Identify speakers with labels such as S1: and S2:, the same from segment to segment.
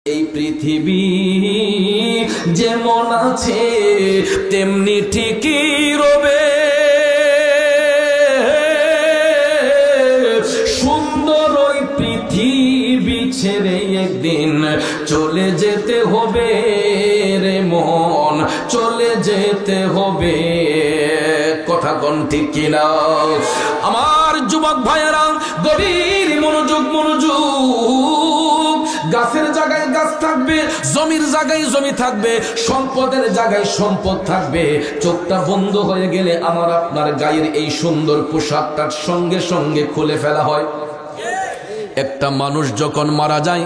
S1: এই পৃথিবী যেমন আছে তেমনি ঠিকই রবে, সুন্দর ওই পৃথিবী ছেড়ে একদিন চলে যেতে হবে রে মন, চলে যেতে হবে। কথা কোন ঠিক কিনা? আমার যুবক ভাইয়েরা গভীর মনোযোগ, গাছের জায়গায় গাছ থাকবে, জমির জায়গায় জমি থাকবে, সম্পদের জায়গায় সম্পদ থাকবে। চোখটা বন্ধ হয়ে গেলে আমার আপনার গায়ের এই সুন্দর পোশাকটার সঙ্গে সঙ্গে খুলে ফেলা হয়। একটা মানুষ যখন মারা যায়,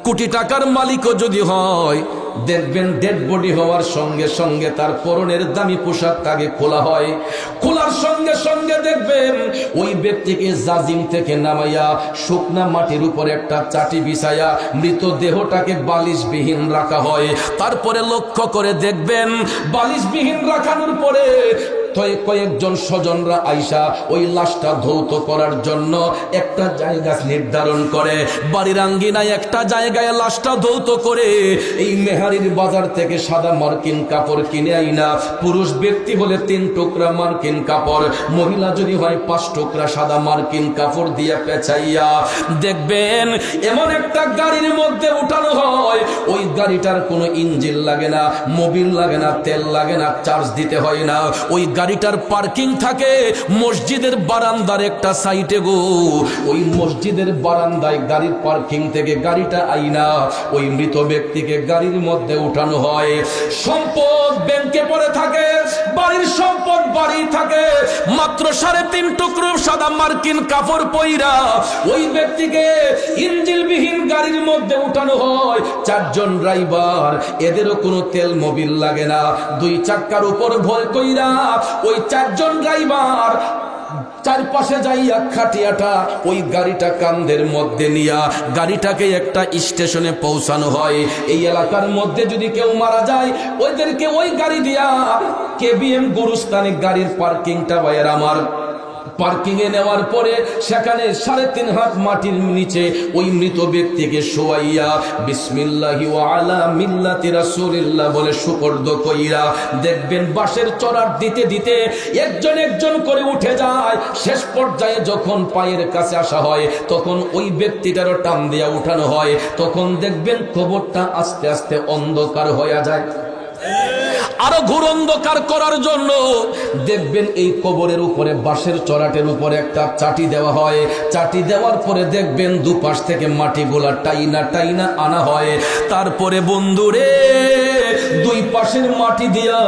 S1: কোটি টাকার মালিকও যদি হয়, দেখবেন ডেড বডি হওয়ার সঙ্গে সঙ্গে তার পরনের দামি পোশাকটাকে খোলা হয়। খোলার সঙ্গে সঙ্গে দেখবেন ওই ব্যক্তিকে জাজিম থেকে নামাইয়া শুকনা মাটির উপর একটা চাটি বিছাইয়া মৃতদেহটাকে বালিশবিহীন রাখা হয়। তারপরে লক্ষ্য করে দেখবেন বালিশবিহীন রাখানোর পরে কয়েকজন স্বজনরা আইসা ওই লাশটা ধৌত করার জন্য একটা জায়গা নির্ধারণ করে। বাড়ির আঙ্গিনায় একটা জায়গায় লাশটা ধৌত করে এই মেহারির বাজার থেকে সাদা মার্কিন কাপড় কিনে আইনা, পুরুষ ব্যক্তি হলে 3 টুকরা মার্কিন কাপড়, মহিলা যদি হয় 5 টুকরা সাদা মার্কিন কাপড় দিয়ে পেঁচাইয়া দেখবেন এমন একটা গাড়ির মধ্যে উঠানো হয়। ওই গাড়িটার কোনো ইঞ্জিন লাগে না, মোবিল লাগে না, তেল লাগে না, চার্জ দিতে হয় না। ওই গাড়িটার পার্কিং থাকে মসজিদের বারান্দার একটা সাইটে গো। ওই মসজিদের বারান্দায় গাড়ির পার্কিং থেকে গাড়িটা আইনা ওই মৃত ব্যক্তিকে গাড়ির মধ্যে উঠানো হয়। সম্পদ ব্যাংকে পড়ে থাকে, বাড়ির সম্পদ বাড়ি থাকে, মাত্র 3.5 টুকরো সাদা মার্কিন কাপড় পইরা ওই ব্যক্তিকে ইঞ্জিনবিহীন গাড়ির মধ্যে উঠানো হয়। 4 জন ড্রাইভার, এদেরও কোনো তেল মোবিল লাগে না, 2 চাক্কার উপর ভর কইরা ওই 4 জন ড্রাইভার চারপাশে যাইয়া খাটিয়াটা ওই গাড়িটা কান্দের মধ্যে নিয়া গাড়িটাকে একটা স্টেশনে পৌঁছানো হয়। এই এলাকার মধ্যে যদি কেউ মারা যায়, ওইদেরকে ওই গাড়ি দিয়া কেবিএম গুরুস্থানে গাড়ির পার্কিংটা বাইরে আমার পার্কিং এ নেওয়ার পরে সেখানে 3.5 হাত মাটির নিচে ওই মৃত ব্যক্তিকে শোয়াইয়া বিসমিল্লাহি ওয়া আলা মিল্লাতি রাসূলিল্লাহ বলে সুপর্দ কইরা দেখবেন বাঁশের চড়ার দিতে দিতে একজন একজন করে উঠে যায়। শেষ পর্যায়ে যখন পায়ের কাছে আসা হয়, তখন ওই ব্যক্তিটারও টান দিয়া উঠানো হয়। তখন দেখবেন কবরটা আস্তে আস্তে অন্ধকার হয়ে যায়। আরো ঘোর অন্ধকার করার জন্য দেখবেন এই কবরের উপরে বাঁশের চড়াটের উপরে একটা চাটি দেওয়া হয়। চাটি দেওয়ার পরে দেখবেন দুপাশ থেকে মাটিগুলা টাইনা টাইনা আনা হয়। তারপরে বন্ধুরে 2 পাশের মাটি দিয়া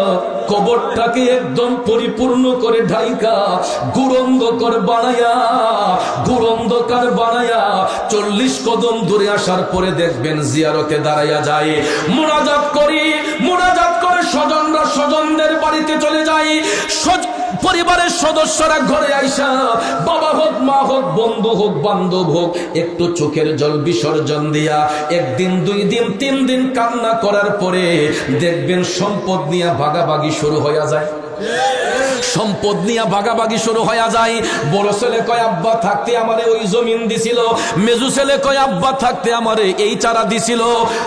S1: কবরটাকে একদম পরিপূর্ণ করে ঢাইকা ঘুরন্ধকার বানায়া 40 কদম দূরে আসার পরে দেখবেন জিয়ারতে দাঁড়াইয়া যায়। মুনাজাত করে স্বজনরা স্বজনদের বাড়িতে চলে যায়। পরিবারের সদস্যরা ঘরে আইসা বাবা হোক, মা হোক, বন্ধু হোক, বান্ধব হোক, একটু চোখের জল বিসর্জন দিয়া 1 দিন 2 দিন 3 দিন কান্না করার পরে দেখবেন সম্পদ নিয়ে ভাগাভাগি শুরু হয়ে যায়। সম্পদ নিয়ে ভাগাভাগি শুরু হয়ে যায়। বড় ছেলে কয় আব্বা থাকতে আমারে ওই জমিন দিছিল, মেজু ছেলে কয় আব্বা থাকতে আমারে এই চারা দিছিল।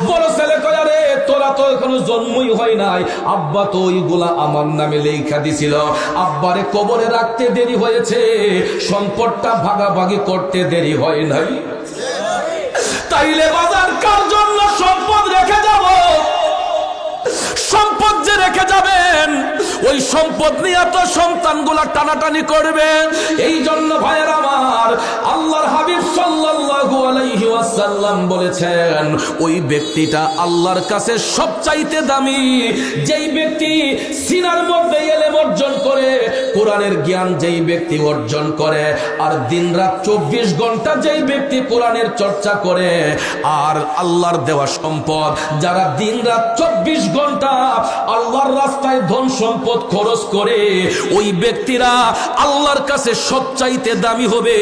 S1: বড় ছেলে কয় আরে তোরা তো এখনো জন্মই হয় নাই, আব্বা তো ওইগুলা আমার নামে লেখা দিছিল। আব্বারে কবরে রাখতে দেরি হয়েছে, সম্পদটা ভাগাভাগি করতে দেরি হয় নাই। তাইলে বাজার কার জন্য সম্পদ রেখে যাব? সম্পদ যে রেখে যাবেন ওই সম্পদ নিয়ে তো সন্তানগুলা টানাটানি করবে। এই জন্য ভাইয়ের আমার, আল্লাহর হাবিব সাল্লাল্লাহু আলাইহি ওয়াসাল্লাম বলেছেন ওই ব্যক্তিটা আল্লাহর কাছে সবচাইতে দামি যেই ব্যক্তি সিনার মধ্যে ইলম অর্জন করে, কোরআনের জ্ঞান যেই ব্যক্তি অর্জন করে, আর দিনরাত 24 ঘন্টা যেই ব্যক্তি কোরআনের চর্চা করে। আর আল্লাহর দেওয়া সম্পদ, যারা দিনরাত 24 ঘন্টা আল্লাহর রাস্তায় ধন সম্পদ সম্পদ খরচ করে, ওই ব্যক্তিরা আল্লাহর কাছে সবচাইতে দামি হবে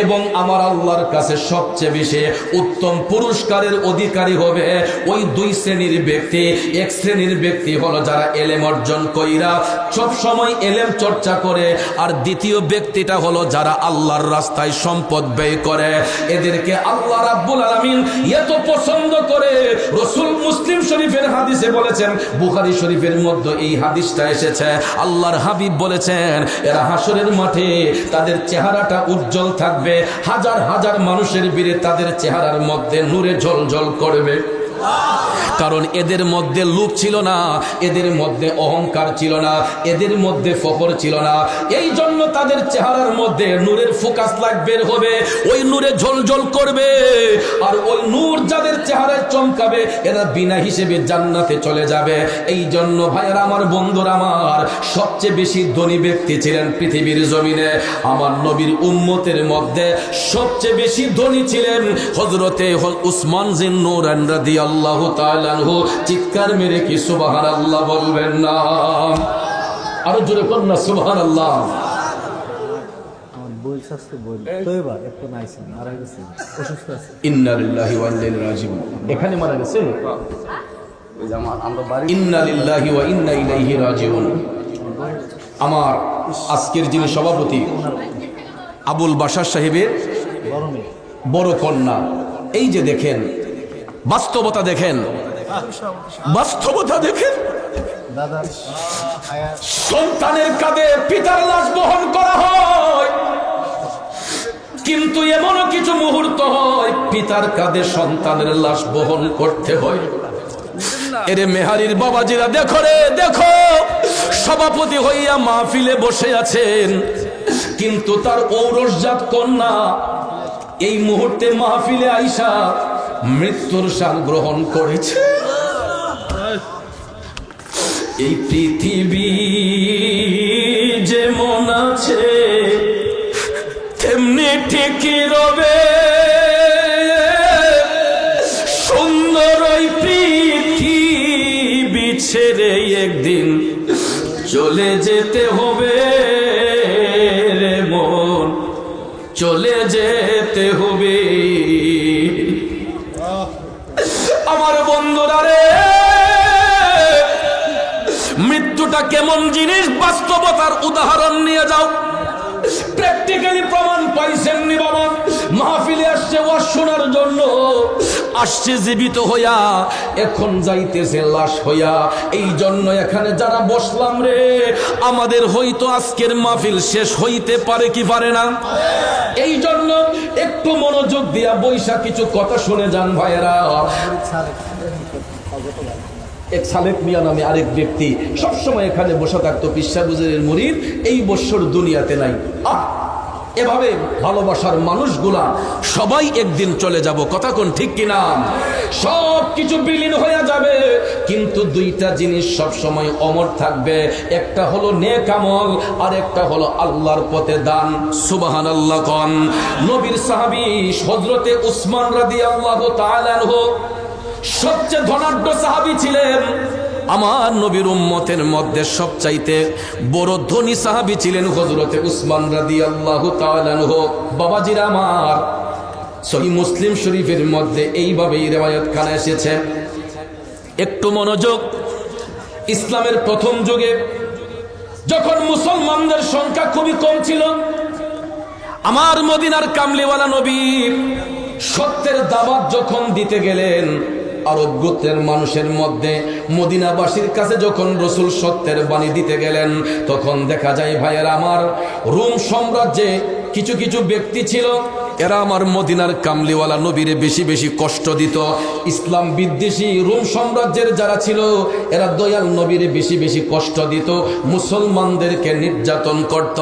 S1: এবং আমার আল্লাহর কাছে সবচেয়ে বেশি উত্তম পুরস্কারের অধিকারী হবে ওই দুই শ্রেণীর ব্যক্তি। এক শ্রেণীর ব্যক্তি হলো যারা এলেম অর্জন কইরা সব সময় এলেম চর্চা করে, আর দ্বিতীয় ব্যক্তিটা হলো যারা আল্লাহর রাস্তায় সম্পদ ব্যয় করে। এদেরকে আল্লাহ রাব্বুল আলামিন এত পছন্দ করে, রাসূল মুসলিম শরীফের হাদিসে বলেছেন, বুখারী শরীফের মধ্যে এই হাদিসটা এসেছে, আল্লাহর হাবিব বলেছেন এরা হাসরের মাঠে তাদের চেহারাটা উজ্জ্বল থাকবে, হাজার হাজার মানুষের ভিড়ে তাদের চেহারার মধ্যে নূরে ঝলঝল করবে। কারণ এদের মধ্যে লোভ ছিল না, এদের মধ্যে অহংকার ছিল না, এদের মধ্যে ফখর ছিল না। এই জন্য তাদের চেহারার মধ্যে নূরের ফোকাস লাইট বের হবে, ওই নূরে ঝলঝল করবে। আর ওই নূর যাদের চেহারায় চমকাবে এরা বিনা হিসেবে জান্নাতে চলে যাবে। এই জন্য ভাইয়েরা আমার, বন্ধুরা আমার, সবচেয়ে বেশি ধনী ব্যক্তি ছিলেন পৃথিবীর জমিনে আমার নবীর উম্মতের মধ্যে সবচেয়ে বেশি ধনী ছিলেন হযরতে উসমান জিন নূরান রাদিয়াল্লাহু তাআলা আনহু। চিৎকার মেরে কি সুবহানাল্লাহ বলবেন না? আরো জোরে করুন না সুবহানাল্লাহ। ইন্না লিল্লাহি ওয়া ইন্না ইলাইহি রাজিউন। এখানে মারা গেছে, ইন্না লিল্লাহি ওয়া ইন্না ইলাইহি রাজিউন। আমার আজকের যিনি সভাপতি আবুল বাশার সাহেবের বড় কন্যা, এই যে দেখেন বাস্তবতা, দেখেন বাস্তবতা, দেখেন সন্তানের কাঁধে পিতার লাশ বহন করা হয়, কিন্তু এমনও কিছু মুহূর্ত হয় পিতার কাঁধে সন্তানের লাশ বহন করতে হয়। এরে মেহারির বাবাজিরা দেখো রে, দেখো সভাপতি হইয়া মাহফিলে বসে আছেন, কিন্তু তার ঔরসজাত কন্যা এই মুহূর্তে মাহফিলে আইসা মৃত্যুর স্বাদ গ্রহণ করেছে। এই পৃথিবী যেমন আছে তেমনি ঠিকই রবে, সুন্দর ওই পৃথিবী ছেড়ে একদিন চলে যেতে হবে রে মন, চলে যেতে হবে। আমার বন্ধুরা রে, মৃত্যুটা কেমন জিনিস বাস্তবতার উদাহরণ নিয়ে যাও। প্র্যাকটিক্যালি প্রমাণ পাইছেন নি বাবা? মাহফিলে আসছে ওয়াজ শোনার জন্য, আসছে জীবিত হইয়া, এখন যাইতেছে লাশ হইয়া। এই জন্য এখানে যারা বসলাম রে, আমাদের হয়তো আজকের মাহফিল শেষ হইতে পারে কি পারে না। এই জন্য একটু মনোযোগ দিয়া বৈশা কিছু কথা শুনে যান ভাইয়েরা। এক সালেক মিয়া নামে আরেক ব্যক্তি সবসময় এখানে বসে থাকতো, পিসা গুজরের মুরিদ, এই বছর দুনিয়াতে নাই। এভাবে ভালোবাসার মানুষগুলা সবাই একদিন চলে যাব, কথা কোন ঠিক কিনা? সব কিছু বিলীন হয়ে যাবে, কিন্তু দুইটা জিনিস সব সময় অমর থাকবে, একটা হলো নেক আমল আর একটা হলো আল্লাহর পথে দান। সুবহানাল্লাহ কোন। নবীর সাহাবী হযরতে উসমান রাদিয়াল্লাহু তাআলা আনহু সবচেয়ে ধনাঢ্য সাহাবী ছিলেন। আমার নবীর উম্মতের মধ্যে সবচাইতে বড় ধনী সাহাবী ছিলেন হযরতে উসমান রাদিয়াল্লাহু তাআলা আনহু। বাবাজিরা আমার, সহিহ মুসলিম শরীফের মধ্যে এইভাবেই রিওয়ায়াত খানা এসেছে। একটু মনোযোগ। ইসলামের প্রথম যুগে যখন মুসলমানদের সংখ্যা খুবই কম ছিল, আমার মদিনার কামলিওয়ালা নবী সত্যের দাওয়াত যখন দিতে গেলেন, আরব গোত্রের মানুষের মধ্যে মদিনাবাসীর কাছে যখন রাসূল সত্যের বাণী দিতে গেলেন, তখন দেখা যায় ভাইয়েরা আমার, রোম সাম্রাজ্যে কিছু কিছু ব্যক্তি ছিল, এরা আমার মদিনার কামলিওয়ালা নবীরে বেশি বেশি কষ্ট দিত। ইসলাম বিদ্বেষী রোম সাম্রাজ্যের যারা ছিল, এরা দয়াল নবীরে বেশি বেশি কষ্ট দিত, মুসলমানদেরকে নির্যাতন করত।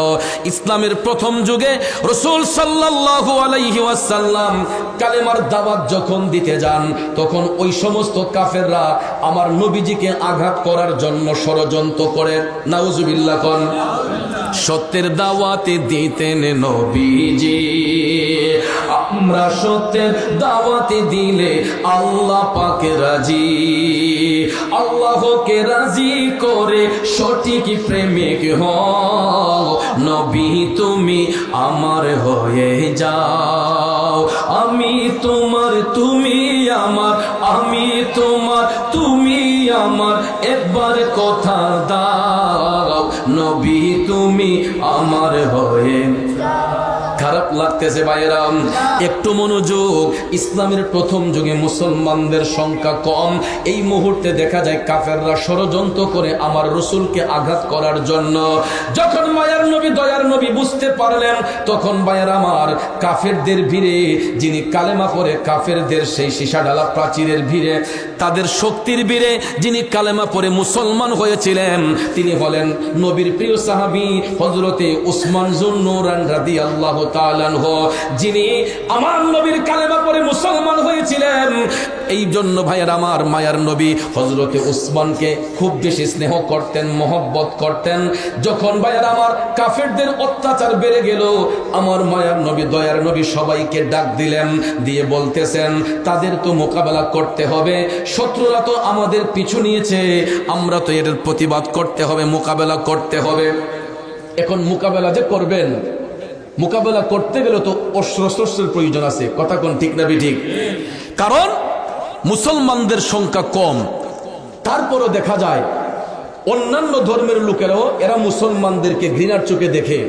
S1: ইসলামের প্রথম যুগে রাসূল সাল্লাল্লাহু আলাইহি ওয়াসাল্লাম কালেমার দাওয়াত যখন দিতে যান, তখন ওই সমস্ত কাফেররা আমার নবীজিকে আঘাত করার জন্য ষড়যন্ত্র করে। নাউজুবিল্লাহ কোন। সত্যের দাওয়াতে দিতেন নবীজি। আমরা সত্যের দাওয়াতে দিলে আল্লাহ পাক রাজি, আল্লাহকে রাজি করে সঠিক প্রেমিক হও। নবী তুমি আমার হয়ে যাও, আমি তোমার তুমি আমার, আমি তোমার তুমি আমার, একবার কথা দাও নবী তুমি আমার হয়ে। খারাপ লাগতেছে ভাইরা, একটু মনোযোগ। ইসলামের প্রথম যুগে মুসলমানদের সংখ্যা কম। এই মুহূর্তে দেখা যায় কাফেররা ষড়যন্ত্র করে আমার রসুলকে আঘাত করার জন্য। যখন মায়ার নবী দয়ার নবী বুঝতে পারলেন, তখন ভাইয়ার আমার কাফেরদের ভিড়ে, যিনি কালেমা পড়ে কাফেরদের সেই সীসা ঢালা প্রাচীরের ভিড়ে, তাদের শক্তির ভিড়ে যিনি কালেমা পড়ে মুসলমান হয়েছিলেন, তিনি হলেন নবীর প্রিয় সাহাবী হযরতে উসমান যুন্নুরান রাদিয়াল্লাহু তাআলা আনহু, যিনি আমার নবীর কালেমা পড়ে মুসলমান হয়েছিলেন। এই জন্য ভাইয়ার আমার মায়ার নবী হযরতে উসমানকে খুব বেশি স্নেহ করতেন, মহব্বত করতেন। যখন ভাইয়ার আমার কাফেরদের অত্যাচার বেড়ে গেল, আমার মায়ার নবী দয়ার নবী সবাইকে ডাক দিলেন, দিয়ে বলতেছেন তাদের তো মোকাবেলা করতে হবে, শত্রুরা তো আমাদের পিছু নিয়েছে, আমরা তো এর প্রতিবাদ করতে হবে, মোকাবেলা করতে হবে। এখন মোকাবেলা যে করবেন, মোকাবেলা করতে গেলে তো অস্ত্র-শস্ত্রের প্রয়োজন আছে, কথা কোন ঠিক না ঠিক? কারণ মুসলমানদের সংখ্যা কম। তারপরও দেখা যায় অন্যান্য ধর্মের লোকেরাও এরা মুসলমানদেরকে ঘৃণার চোখে দেখে,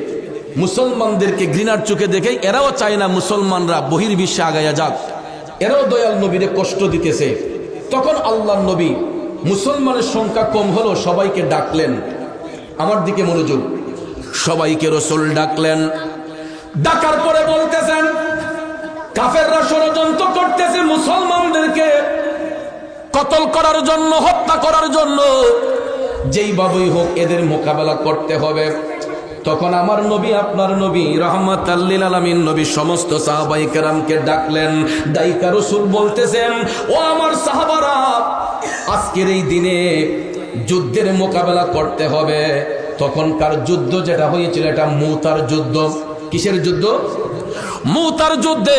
S1: মুসলমানদেরকে ঘৃণার চোখে দেখে এরাও চায় না মুসলমানরা বহির্বিশ্বে আগায়া যাক, এরাও দয়াল নবীরে কষ্ট দিতেছে। তখন আল্লাহর নবী মুসলমানের সংখ্যা কম হলো, সবাইকে ডাকলেন। আমার দিকে মনোযোগ। সবাইকে রাসূল ডাকলেন, ডাকার পরে বলতেছেন কাফেররা ষড়যন্ত্র করতেছে মুসলমানদেরকে কতল করার জন্য, হত্যা করার জন্য, যেইভাবেই হোক এদের মোকাবেলা করতে হবে। তখন আমার নবী, আপনার নবী রাহমাতাল লিল আলামিন নবী সমস্ত সাহাবায়ে কেরামকে ডাকলেন। ডাইকা রাসূল বলতেছেন, ও আমার সাহাবারা, আজকের এই দিনে যুদ্ধের মোকাবেলা করতে হবে। তখনকার যুদ্ধ যেটা হয়েছিল এটা মুতার যুদ্ধ। কিসের যুদ্ধ? মুতার যুদ্ধে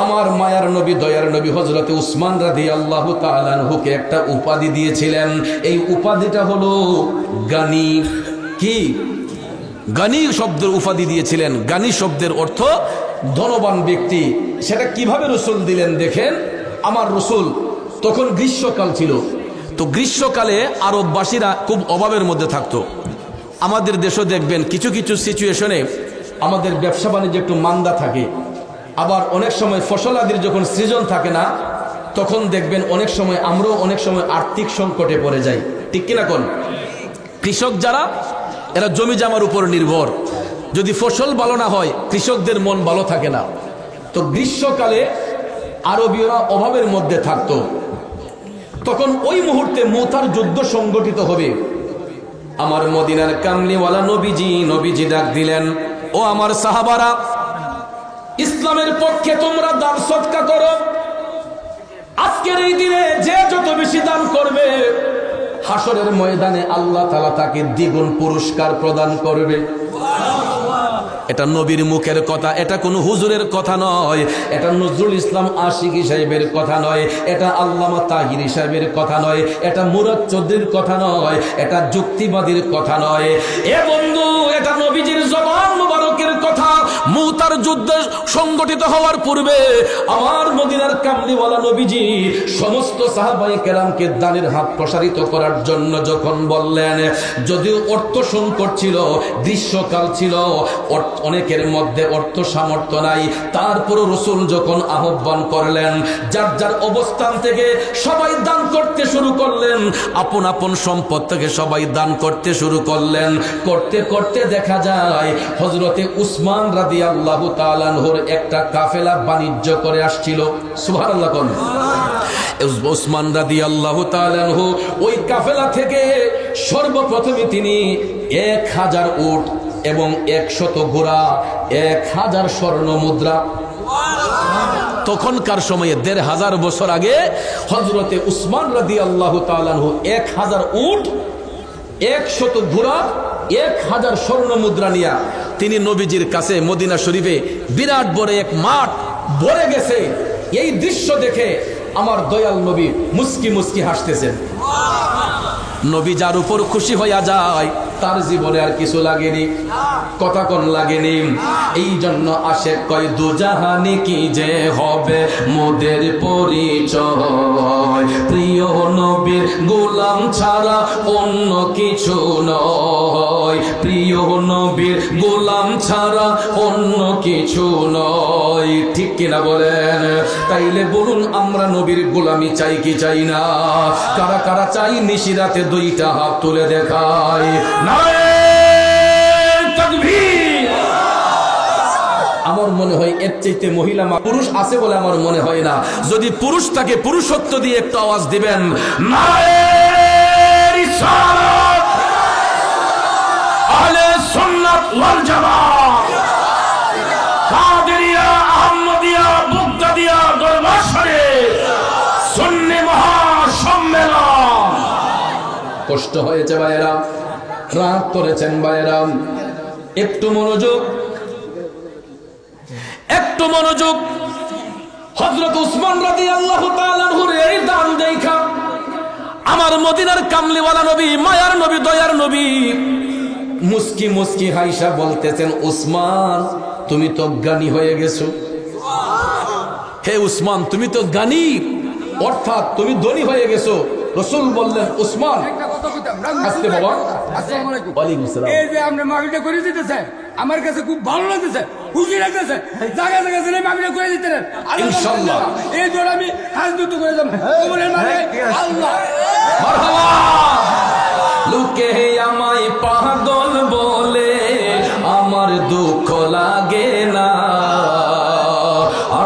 S1: আমার মায়ার নবী দয়ার নবী হযরতে উসমান রাদিয়াল্লাহু তাআলা আনহুকে একটা উপাধি দিয়েছিলেন। এই উপাধিটা হলো গানি। কি? গানি শব্দের উপাধি দিয়েছিলেন। গানি শব্দের অর্থ ধনবান ব্যক্তি। সেটা কিভাবে রাসূল দিলেন দেখেন। আমার রাসূল তখন গ্রীষ্মকাল ছিল, তো গ্রীষ্মকালে আরববাসীরা খুব অভাবের মধ্যে থাকতো। আমাদের দেশও দেখবেন কিছু কিছু সিচুয়েশনে আমাদের ব্যবসা বাণিজ্য একটু মান্দা থাকে, আবার অনেক সময় ফসলাদির যখন সিজন থাকে না, তখন দেখবেন অনেক সময় আমরাও অনেক সময় আর্থিক সংকটে পড়ে যাই, ঠিক কিনা কোন? কৃষক যারা, এরা জমি জামার উপর নির্ভর। যদি ফসল ভালো না হয় কৃষকদের মন ভালো থাকে না। তো গ্রীষ্মকালে আরবীয়রা অভাবের মধ্যে থাকতো। তখন ওই মুহূর্তে মুতার যুদ্ধ সংগঠিত হবে। আমার মদিনার কামলিওয়ালা নবীজি ডাক দিলেন, ও আমার সাহাবারা, ইসলামের পক্ষে তোমরা দান সদকা করো। আজকের এই দিনে যে যত বেশি দান করবে, হাসরের ময়দানে আল্লাহ তাআলা তাকে দ্বিগুণ পুরস্কার প্রদান করবে। এটা নবীর মুখের কথা, এটা কোনো হুজুরের কথা নয়, এটা নজরুল ইসলাম আশিকি সাহেবের কথা নয়, এটা আল্লামা তাহিরি সাহেবের কথা নয়, এটা মুরাদ চৌধুরীর কথা নয়, এটা যুক্তিবাদীর কথা নয়। এ বন্ধু, এটা নবীজির জবান মুবারকের কথা। মুতার যুদ্ধ সংগঠিত হওয়ার পূর্বে আমার মদিনার কামলিওয়ালা নবীজি সমস্ত সাহাবায়ে কেরামকে দানের হাত প্রসারিত করার জন্য যখন বললেন, যদিও অর্থ সংকট ছিল, গ্রীষ্মকাল ছিল, অনেকের মধ্যে অর্থ সামর্থ্য নাই, তারপরও রাসূল যখন আহ্বান করলেন, যার যার অবস্থান থেকে সবাই দান করতে শুরু করলেন, আপন আপন সম্পদ থেকে সবাই দান করতে শুরু করলেন। করতে করতে দেখা যায় হযরতে উসমান রাদিয়াল্লাহু তাআলা আনহুর একটা কাফেলা বাণিজ্য করে আসছিল। সুবহানাল্লাহ কোন? উসমান রাদিয়াল্লাহু তাআলা আনহু ওই কাফেলা থেকে সর্বপ্রথমে তিনি 1000 উট এবং 100 ঘোড়া, 1000 স্বর্ণ মুদ্রা, তখনকার সময়ে 1500 বছর আগে হযরতে উসমান রাদিয়াল্লাহু তাআলা আনহু 1000 উট, 100 ঘোড়া 1000 স্বর্ণ মুদ্রা নিয়া তিনি নবীজির কাছে মদিনা শরীফে বিরাট বড় এক মাঠ ভরে গেছে। এই দৃশ্য দেখে আমার দয়াল নবী মুস্কি মুস্কি হাসতেছেন। নবী যার উপর খুশি হইয়া যায় তার জীবনে আর কিছু লাগেনি, কথা কোন লাগেনি। এই জন্য আসে কয় দুজাহানে কি যে হবে মোদের পরিচয়, প্রিয় নবীর গোলাম ছাড়া অন্য কিছু নয়, প্রিয় নবীর গোলাম ছাড়া অন্য কিছু নয়। ঠিক কিনা বলেন? তাইলে বলুন আমরা নবীর গোলামি চাই কি চাই না? কারা কারা চাই নিশিরাতে 2টা হাত তুলে দেখায়। আমার মনে হয় এর চাইতে মহিলা পুরুষ আছে বলে আমার মনে হয় না। যদি পুরুষ থাকে পুরুষত্ব দিয়ে একটু আওয়াজ দিবেন, নারে রিসালাত আহলে সুন্নাত ওয়াল জামাত, কাদেরিয়া, আহমদিয়া, বুগদাদিয়া দরবার শরীফ সুন্নি মহাসম্মেলন। কষ্ট হয়েছে ভাইরা, রাত করেছেন ভাইরা, একটু মনোযোগ, একটু মনোযোগ। হযরত উসমান রাদিয়াল্লাহু তাআলা আনহুর এই দান দেখা আমার মদিনার কামলিওয়ালা নবী, মায়ার নবী, দয়ার নবী মুস্কি মুস্কি হাইসা বলতেছেন, উসমান তুমি তো জ্ঞানী হয়ে গেছো। হে উসমান তুমি তো জ্ঞানী, অর্থাৎ তুমি ধনী হয়ে গেছো। রাসূল বললেন, উসমান আস্তে বাবা, আসসালামু আলাইকুম। ওয়ালাইকুম আসসালাম।
S2: এই যে আমরা মাহফিলটা করে দিতেছে, আমার কাছে খুব ভালো লাগতেছে, খুশি লাগতেছে। জায়গা জায়গা ছেলে মাহফিলটা করে দিতেন
S1: ইনশাআল্লাহ।
S2: এই জন্য আমি হাত দুটো করে যাব। বলেন মানে আল্লাহ
S1: মারহাবা। লোকে আমায় পাগল বলে আমার দুঃখ লাগে না,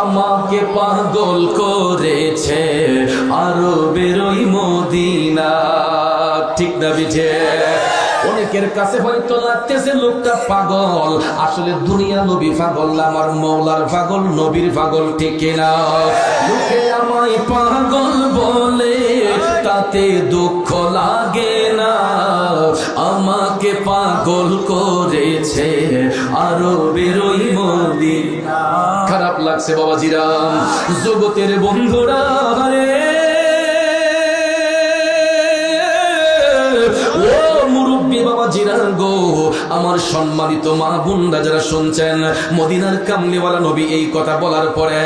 S1: আমাকে পাগল করেছে আরবের ওই মদিনা। ঠিক না বিঠে? অনেকের কাছে হয়তো লাগতেছে লোকটা পাগল, আসলে দুনিয়া নবী পাগল না, আমার মওলার পাগল, নবীর পাগল। ঠিক কিনা? লোকে আমায় পাগল বলে তাতে দুঃখ লাগে না, আমাকে পাগল করেছে আরবের ওই মদিনা। খারাপ লাগছে বাবাজিরাম, জগতের বন্ধুরা রে, আমার সম্মানিত মা বোনরা যারা শুনছেন, মদিনার কামলিওয়ালা নবী এই কথা বলার পরে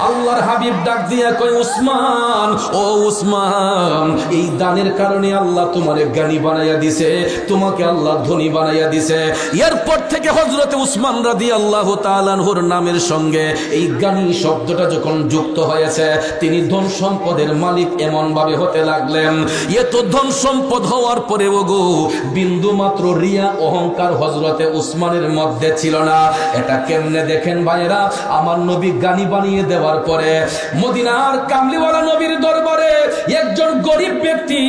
S1: আল্লাহর হাবিব ডাক দিয়া কয়, উসমান, ও উসমান, এই দানের কারণে আল্লাহ তোমারে জ্ঞানী বানাইয়া দিছে, তোমাকে আল্লাহ ধনী বানাইয়া দিছে। এরপর থেকে হযরতে উসমান রাদিয়াল্লাহু তাআলা আনহুর নামের সঙ্গে এই জ্ঞানী শব্দটা যখন যুক্ত হয়েছে, তিনি ধন সম্পদের মালিক এমন ভাবে হতে লাগলেন। এত ধন সম্পদ হওয়ার পরেও গো বিন্দু মাত্র রিয়া অহংকার হযরতে উসমানের মধ্যে ছিল না। এটা কেমনে দেখেন ভাইরা, আমার নবী জ্ঞানী বানিয়ে দেওয়ার পরে মদিনার কামলিওয়ালা নবীর দরবারে একজন গরিব ব্যক্তি,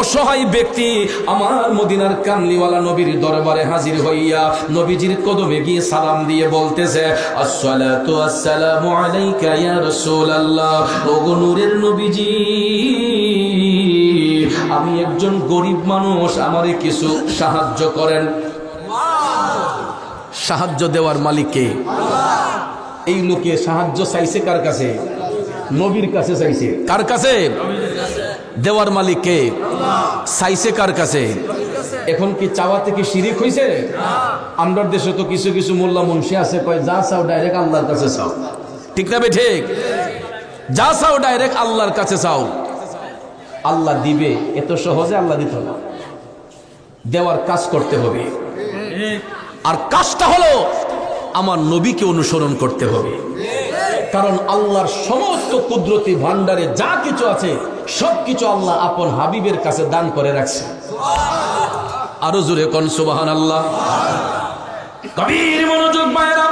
S1: অসহায় ব্যক্তি আমার মদিনার কামলিওয়ালা নবীর দরবারে হাজির হইয়া নবীজির কদমে গিয়ে সালাম দিয়ে বলতেছে, আসসালাতু আসসালামু আলাইকা ইয়া রাসূলুল্লাহ, ওগো নূরের নবীজি, আমি একজন গরিব মানুষ, আমারে কিছু সাহায্য করেন। সাহায্য দেওয়ার মালিক কে? এই লোকে সাহায্য চাইছে কার কাছে? নবীর কাছে চাইছে। কার কাছে? দেওয়ার মালিক কে? চাইছে কার কাছে? এখন কি চাওয়া থেকে শিরিক হইছে? আমরা দেশে তো কিছু কিছু মোল্লা মুন্সি আছে, কয় যা চাও ডাইরেক্ট আল্লাহর কাছে চাও। ঠিক না বে ঠিক? যা চাও ডাইরেক্ট আল্লাহর কাছে চাও, আল্লাহ দিবে। এত সহজে আল্লাহ দিত না, দেওয়ার কাজ করতে হবে। আর কাজটা হলো আমার নবীকে অনুসরণ করতে হবে, কারণ আল্লাহর সমস্ত কুদরতি ভান্ডারে যা কিছু আছে সবকিছু আল্লাহ আপন হাবিবের কাছে দান করে রাখছে। আরো জোরে কোন সুবহানাল্লাহ। গভীর মনোযোগ বাইরা,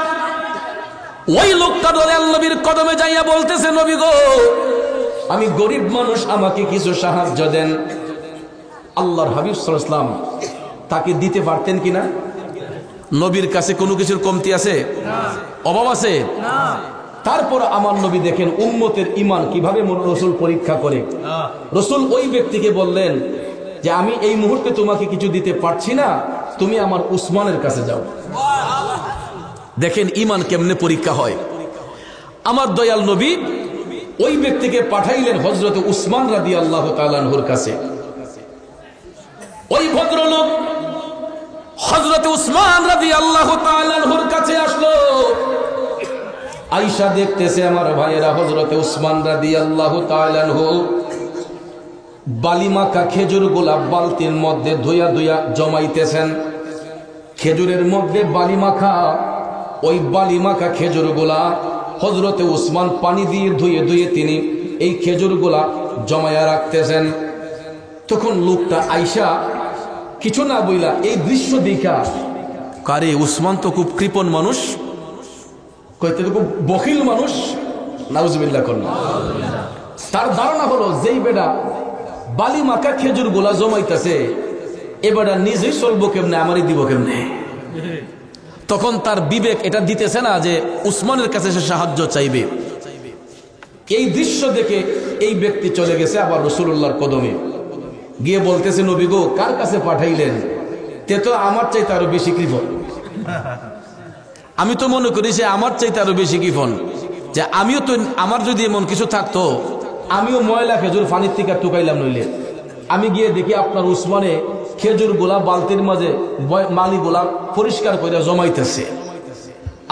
S1: ওই লোকটা দয়াল নবীর কদমে যাইয়া বলতেছে, নবী গো, আমি গরিব মানুষ, আমাকে কিছু সাহায্য দেন। আল্লাহর হাবিব সাল্লাল্লাহু আলাইহি ওয়াসাল্লাম তাকে দিতে পারতেন কিনা? নবীর কাছে কোনো কিছুর কমতি আছে? অভাব আছে? তারপর আমার নবী দেখেন উম্মতের ঈমান কিভাবে রাসূল পরীক্ষা করে। রাসূল ওই ব্যক্তিকে বললেন যে আমি এই মুহূর্তে তোমাকে কিছু দিতে পারছি না, তুমি আমার উসমানের কাছে যাও। দেখেন ইমান কেমনে পরীক্ষা হয়। আমার দয়াল নবী ওই ব্যক্তিকে পাঠাইলেন হযরত উসমান রাদিয়াল্লাহু তাআলা আনহুর কাছে। ওই ভদ্রলোক হযরত উসমান রাদিয়াল্লাহু তাআলা আনহুর কাছে আসলো। আয়েশা দেখতেছে আমার ভাইয়েরা হযরত উসমান রাদিয়াল্লাহু তাআলা আনহু বালিমাখা খেজুর গোলাপ বালতির মধ্যে ধুইয়া ধুইয়া জমাইতেছেন। খেজুরের মধ্যে বালিমাখা, ওই বালিমাখা খেজুর গোলা হযরত উসমান পানি দিয়ে ধুয়ে ধুয়ে তিনি এই খেজুর গোলা জমায়া রাখতেছেন। তখন লোকটা আয়েশা কিছু না বইলা এই দৃশ্য দেখা, কারে উসমান তো খুব কৃপণ মানুষ, কইতে তো খুব বখিল মানুষ, নাউজুবিল্লাহ করুন। তার ধারণা হলো যেই বেটা বালি মাখা খেজুর গোলা জমাইতেছে এ বেটা নিজেই চলবো কেমনে, আমারই দিব কেমনে। তখন তার বিবেক এটা দিতেছে না যে উসমানের কাছে সে সাহায্য চাইবে। এই দৃশ্য দেখে এই ব্যক্তি চলে গেছে আবার রাসূলুল্লাহর কদমে গিয়ে বলতেছে, নবী গো, কার কাছে পাঠাইলেন? তে তো আমার চাইতে আরো বেশি কৃপণ। আমি তো মনে করি যে আমার চাইতে আরো বেশি কৃপণ, যে আমিও তো, আমার যদি এমন কিছু থাকতো আমিও ময়লা খেজুর পানির থেকে টুকাইলাম, নইলে আমি গিয়ে দেখি আপনার উসমানে খেজুর গোলা বালতির মাঝে মালি গোলা পরিষ্কার করে জমাইতেছে।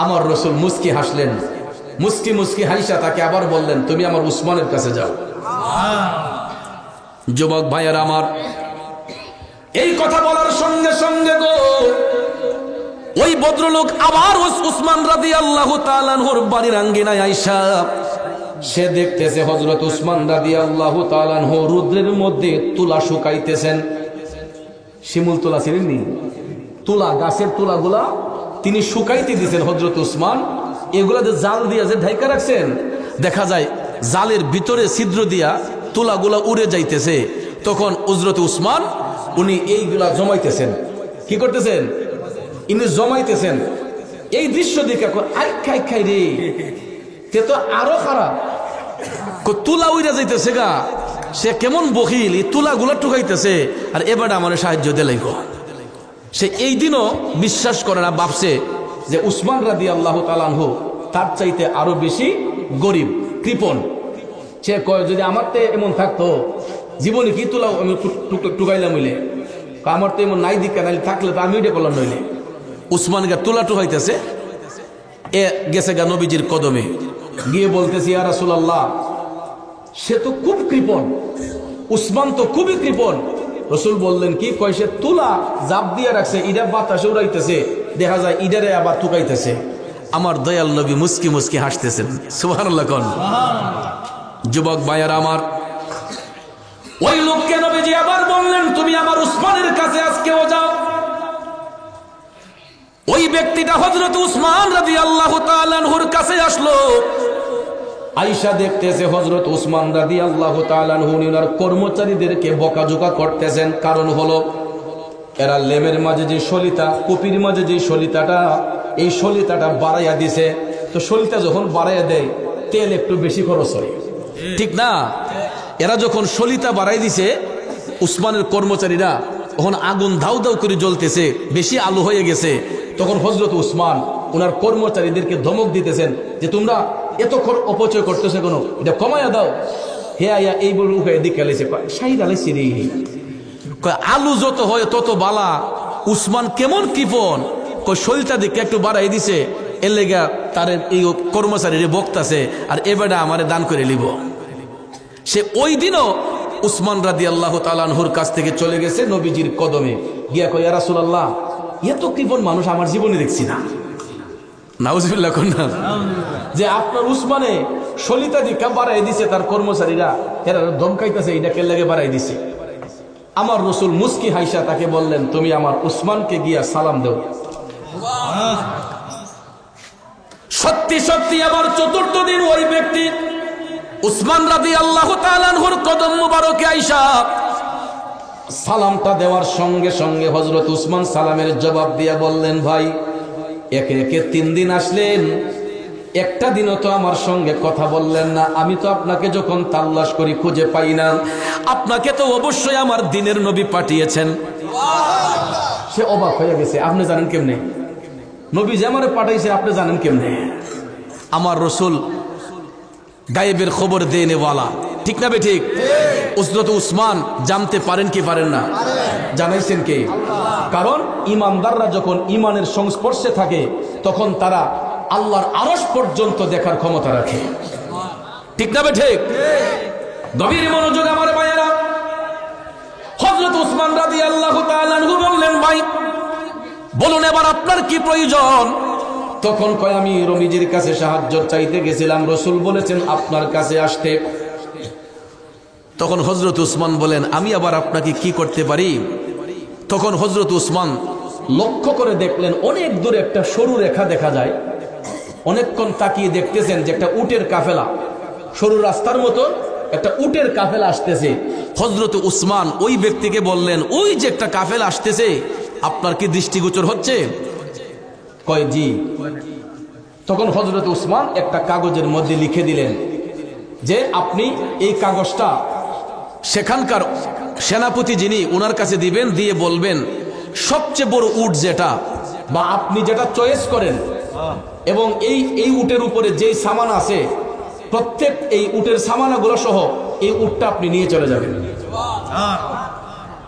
S1: আমার রাসূল মুস্কি হাসলেন, মুস্কি মুস্কি হাসা তাকে আবার বললেন, তুমি আমার উসমানের কাছে যাও। যুবক ভাইয়ের আমার, এই কথা বলার সঙ্গে সঙ্গে গো ওই ভদ্রলোক আবার উসমান রাদিয়াল্লাহু তাআলা আনহুর বাড়ির আঙ্গিনায় আয়েশা, সে দেখতেছে হযরত উসমান রাদিয়াল্লাহু তাআলা আনহু রুদ্রের মধ্যে তুলা শুকাইতেছেন। শিমুল তুলা ছিলেননি, তুলা, গাছের তুলাগুলা তিনি শুকাইতে দিয়েছেন হযরত উসমান। এগুলা যে জাল দিয়া যে ঢাইকা রাখছেন, দেখা যায় জালের ভিতরে ছিদ্র দিয়া তুলাগুলা উড়ে যাইতেছে। তখন হযরত উসমান উনি এইগুলা জমাইতেছেন। কি করতেছেন? ইনি জমাইতেছেন। এই দৃশ্য দেখে আই খাই খাই রে, তে তো আরো খারাপ, তুলা উড়ে যাইতেছে গা, সে কেমন বখিল, এই তুলাগুলা টুকাইতেছে আর এবার আমার সাহায্য দিলাই গো। সে এই দিনও বিশ্বাস করে না, ভাবছে যে উসমান রাদিয়াল্লাহু তাআলা আনহু তার চাইতে আরো বেশি গরিব, কৃপণ। সে কয়, যদি আমার তো এমন থাকতো জীবনে কি তুলা আমি টুকাইলাম হইলে, আমার তো এমন নাই দিকা, নাইলে থাকলে তো আমি ওইটা করলাম নইলে। উসমান গা তুলা টুকাইতেছে, এ গেছে গা নবীজির কদমে গিয়ে বলতেছি, ইয়া রাসূলুল্লাহ, সে তো খুব কৃপণ, উসমান তো খুবই কৃপণ। রাসূল বললেন, কি কয়? সে তুলা জাপ দিয়ে রাখছে, ইডা বাতাসে উড়াইতেছে, দেখা যায় ইডারে আবার টুকাইতেছে। আমার দয়াল নবী মুস্কি মুস্কি হাসতেছেন। সুবহানাল্লাহ কোন। যুবক ভাইয়ার আমার, ওই লোককে নবীজি আবার বললেন, তুমি আমার উসমানের কাছে আজকেও যাও। ওই ব্যক্তিটা হযরত উসমান রাদিয়াল্লাহু তাআলা আনহুর কাছে আসলো। আয়েশা দেখতেছে হযরত উসমান রাদিয়াল্লাহু তাআলা আনহু ওনার কর্মচারীদেরকে বকাঝকা করতেছেন। কারণ হলো এরা লেমের মাঝে যে সলিতা, কুপির মাঝে যে সলিতাটা, এই সলিতাটা বাড়াইয়া দিছে। তো সলিতা যখন বাড়াইয়া দেয় তেল একটু বেশি খরচ হয়, ঠিক না? এরা যখন সলিতা বাড়াই দিছে উসমানের কর্মচারীরা, তখন আগুন ধাউ ধাউ করে জ্বলতেছে, বেশি আলো হয়ে গেছে। তখন হযরত উসমান ওনার কর্মচারীদেরকে ধমক দিতেছেন যে তোমরা এত অপচয় করতেছে, কোনো এটা কমাইয়া দাও। হে আয়া এই বড় উপায় দিকে আলাইছে, শাহিদ আলাইছি রে, আলু যত হয় তত বালা। উসমান কেমন কৃপণ, শরীরটা দিকে একটু বাড়াই দিছে, এর লেগা তার এই কর্মচারীর বক্তাছে, আর এবারে আমারে দান করে লিব। সে ওই দিনও উসমান রাদিয়াল্লাহু তাআলা আনহুর কাছ থেকে চলে গেছে নবীজির কদমে গিয়া কয়, ইয়া রাসূলুল্লাহ, এত কৃপণ মানুষ আমার জীবনে দেখছি না। নাউজুবিল্লাহ কন্যা, যে আপনার উসমানে সলিতা দিকা বাড়াই দিছে, তার কর্মচারীরা এরা ধমকাইতেছে, এটা কে লাগে বাড়াই দিছে। আমার রাসূল মুস্কি হাইসা তাকে বললেন, তুমি আমার উসমানকে গিয়া সালাম দাও। সত্যি সত্যি আবার চতুর্থ দিন ওই ব্যক্তি উসমান রাদিয়াল্লাহু তাআলা আনহুর কদম মুবারকে আয়েশা সালামটা দেওয়ার সঙ্গে সঙ্গে হযরত উসমান সালামের জবাব দিয়া বললেন, ভাই একে একে 3 দিন আসলেন, একটা দিনও তো আমার সঙ্গে কথা বললেন না। আমি তো আপনাকে যখন তালাশ করি খুঁজে পাই না। আপনাকে তো অবশ্যই আমার দিনের নবী পাঠিয়েছেন। সে অবাক হয়ে গেছে। আপনি জানেন কেমনে? নবী যে আমারে পাঠাইছে আপনি জানেন কেমনে? আমার রসুল গায়েবের খবর দেনেওয়ালা, ঠিক না বে ঠিক? হযরত উসমান জানতে পারেন কি পারেন না? জানাইছেন কে? কারণ ইমানদাররা যখন ইমানের সংস্পর্শে থাকে তখন তারা আল্লাহর আরশ পর্যন্ত দেখার ক্ষমতা রাখে, ঠিক না বে ঠিক? গভীর মনোযোগ আমার ভাইয়েরা। হযরত উসমান রাদিয়াল্লাহু তাআলা আনহু বললেন, ভাই বলুন এবার আপনার কি প্রয়োজন? তখন কয় আমি রমিজির কাছে সাহায্য চাইতে গেছিলাম, রসুল বলেছেন আপনার কাছে আসতে। তখন হযরত উসমান বলেন, আমি আবার আপনাকে কি করতে পারি? তখন হযরত উসমান লক্ষ্য করে দেখলেন অনেক দূরে একটা সরু রেখা দেখা যায়। অনেকক্ষণ তাকিয়ে দেখতেছেন যে একটা উটের কাফেলা, সরু রাস্তার মতো একটা উটের কাফেলা আসতেছে। হযরত উসমান ওই ব্যক্তিকে বললেন, ওই যে একটা কাফেলা আসতেছে, আপনার কি দৃষ্টিগোচর হচ্ছে? কয় জি। তখন হযরত উসমান একটা কাগজের মধ্যে লিখে দিলেন যে আপনি এই কাগজটা সেখানকার সেনাপতি যিনি ওনার কাছে দিবেন, দিয়ে বলবেন সবচেয়ে বড় উট যেটা বা আপনি যেটা চয়েস করেন এবং এই উটের উপরে যেই সামান আছে প্রত্যেক এই উটের সামানাগুলো সহ এই উটটা আপনি নিয়ে চলে যাবেন।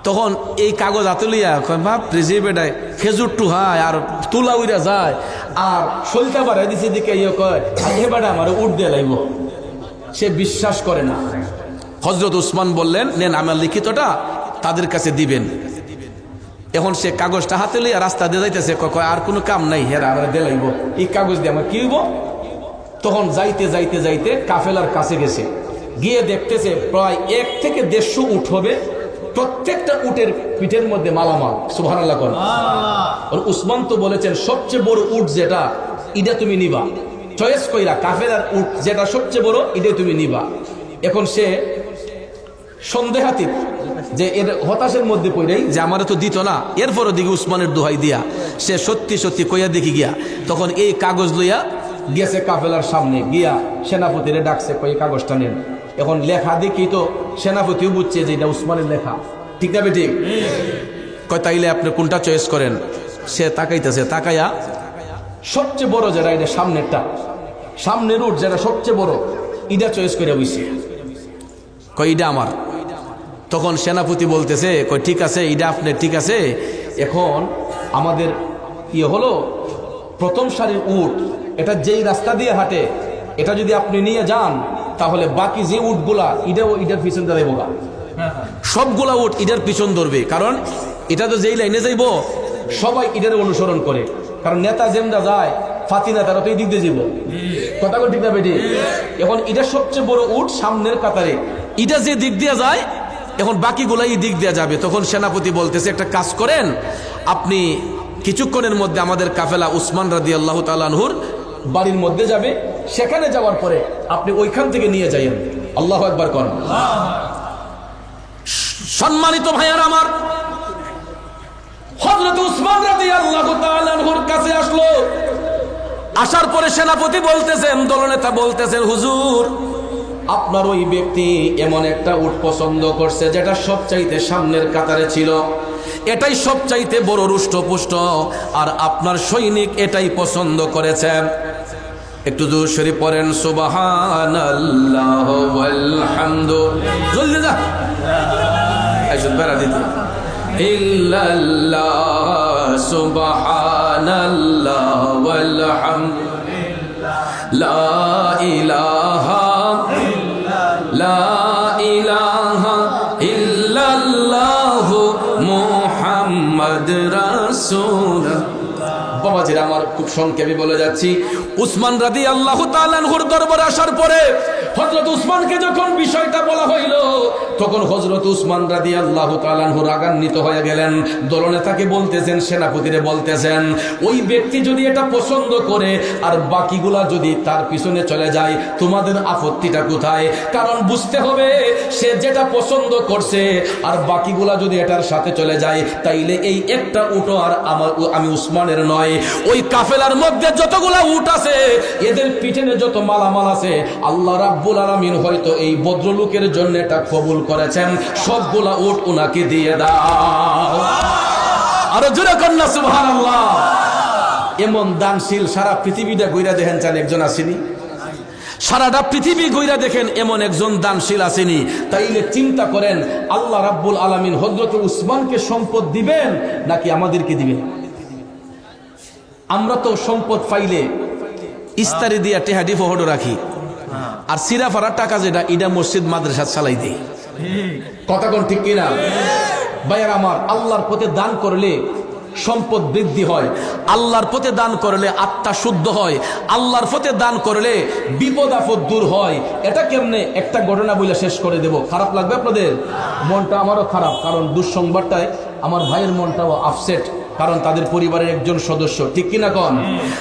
S1: তখন এই কাগজ আতুলিয়া কয় বাপ রেজে বেটায় খেজুর টু হায় আর তুলা উইরা যায় আর সলতা বাড়াই দিছে দিকে ইয়ে কয় হে বেটা আমার উট দিয়ে লাইব। সে বিশ্বাস করে না। হযরত উসমান বললেন, নেন আমার লিখিতটা তাদের কাছে দিবেন। এখন সে কাগজটা হাতে লইয়া রাস্তা দিয়ে যাইতেছে, কয় আর কোনো কাম নাই, হেরা আমরা দিয়ে লাইব, এই কাগজ দিয়ে আমার কি হইব? তখন যাইতে যাইতে যাইতে কাফেলার কাছে গেছে, গিয়ে দেখতেছে প্রায় 1 থেকে 150 উট হবে, প্রত্যেকটা উটের পিঠের মধ্যে মালামাল। সুবহানাল্লাহ কোন উসমান তো বলেছেন সবচেয়ে বড় উট যেটা এটা তুমি নিবা, চয়েস কইরা কাফেলার উট যেটা সবচেয়ে বড় এটাই তুমি নিবা। এখন সে সন্দেহাতীত যে এর হতাশের মধ্যে পড়েই যে আমার তো দিত না, এরপরও দিকে উসমানের দোহাই দিয়া সে সত্যি সত্যি কইয়া দেখি গিয়া তখন এই কাগজ লইয়া গেছে কাফেলার সামনে, গিয়া সেনাপতিরে ডাকছে, কই কাগজটা নেন। এখন লেখা দেখি তো সেনাপতিও বুঝছে যে এটা উসমানের লেখা, ঠিক না ঠিক? কয় তাইলে আপনি কোনটা চয়েস করেন? সে তাকাইতেছে, তাকাইয়া সবচেয়ে বড় যেটা এটা সামনেরটা, সামনের উট যেটা সবচেয়ে বড় এটা চয়েস করে বইছে। কয় এটা আমার। তখন সেনাপতি বলতেছে, কয় ঠিক আছে এটা আপনি, ঠিক আছে। এখন আমাদের ইয়ে হলো প্রথম সারির উট, এটা যেই রাস্তা দিয়ে হাঁটে এটা যদি আপনি নিয়ে যান তাহলে বাকি যে উটগুলা এটার পিছন ধরে বোকা, সবগুলা উট এটার পিছন ধরবে, কারণ এটা তো যেই লাইনে যাইব সবাই এটার অনুসরণ করে, কারণ নেতা যেমন যায় ফাতি নেতারা তো এই দিক দিয়ে যাব, কথা ঠিক না বেটি? এখন এটা সবচেয়ে বড় উট সামনের কাতারে, এটা যে দিক দিয়ে যায় এখন বাকিগুলা এই দিক দিয়ে যাবে। তখন সেনাপতি বলতেছে, একটা কাজ করেন, আপনি কিছুক্ষণের মধ্যে আমাদের কাফেলা উসমান রাদিয়াল্লাহু তাআলা আনহুর বাড়ির মধ্যে যাবে, সেখানে যাওয়ার পরে আপনি ওইখান থেকে নিয়ে যাইয়েন। আল্লাহু আকবার করেন। সম্মানিত ভাইয়ার আমার, হযরত উসমান রাদিয়াল্লাহু তাআলা আনহুর কাছে আসলো। আসার পরে সেনাপতি বলতেছেন, দলনেতা বলতেছেন, হুজুর আপনার ওই ব্যক্তি এমন একটা উট পছন্দ করছে যেটা সবচাইতে সামনের কাতারে ছিল, এটাই সবচাইতে বড় রুষ্টপুষ্ট, আর আপনার সৈনিক এটাই পছন্দ করেছে। একটু জোর শরীফ পড়েন, সুবহানাল্লাহ ওয়ালহামদুলিল্লাহ, জলদি যা আইসুন বেড়া দিতে, ইল্লাল্লাহ সুবহানাল্লাহ ওয়ালহামদুলিল্লাহ লা ইলাহা লা ইলাহা ইল্লাল্লাহু মুহাম্মদ রাসূলুল্লাহ। বাবাজিরা আমার খুব সংক্ষেপে বলে যাচ্ছি, উসমান রাদিয়াল্লাহু তাআলা আনহুর দরবারে আসার পরে হযরত উসমানকে যখন বিষয়টা বলা হইল তখন হযরত উসমান রাদিয়াল্লাহু তাআলা আনহু রাগান্বিত হয়ে গেলেন। দলনেতাকে বলতেছেন, সেনাপতিরে বলতেছেন, ওই ব্যক্তি যদি এটা পছন্দ করে আর বাকিগুলা যদি তার পিছনে চলে যায় তোমাদের আপত্তিটা কোথায়? কারণ বুঝতে হবে সে যেটা পছন্দ করছে আর বাকিগুলা যদি এটার সাথে চলে যায় তাইলে এই একটা উট আর আমি উসমানের নয়। ওই কাফেলার মধ্যে যতগুলা উট আছে এদের পিছনে যত মালামাল আছে আল্লাহ রাব্বুল আলামিন হয়তো এই ভদ্রলোকের জন্য এটা কবুল করেছেন, সবগুলা উট উনাকে দিয়ে দাও। আরো জোরে কন্যা সুবহানাল্লাহ। এমন দানশীল সারা পৃথিবীটা ঘুরে দেখেন চান একজন আসেনি? সারাটা পৃথিবী ঘুরে দেখেন এমন একজন দানশীল আসেনি? তাইলে চিন্তা করেন আল্লাহ রাব্বুল আলামিন হযরত উসমানকে সম্পদ দিবেন নাকি আমাদেরকে দিবেন? আমরা তো সম্পদ পাইলে ইস্তারি দিয়া টেহাডি ফহড় রাখি, আর সিরা ফারার টাকা যেটা এটা মসজিদ মাদ্রাসা চালাই দিই। কথা কোন ঠিক কিনা? ভাইয়ার আমার, আল্লাহর পথে দান করলে সম্পদ বৃদ্ধি হয়, আল্লাহর পথে দান করলে আত্মা শুদ্ধ হয়, আল্লাহর পথে দান করলে বিপদ আপদ দূর হয়। এটা কেমনে? একটা ঘটনা বলে শেষ করে দেব। খারাপ লাগবে আপনাদের? মনটা আমারও খারাপ, কারণ দুঃসংবাদটায় আমার ভাইয়ের মনটাও আপসেট, কারণ তাদের পরিবারের একজন সদস্য, ঠিক কিনা কন?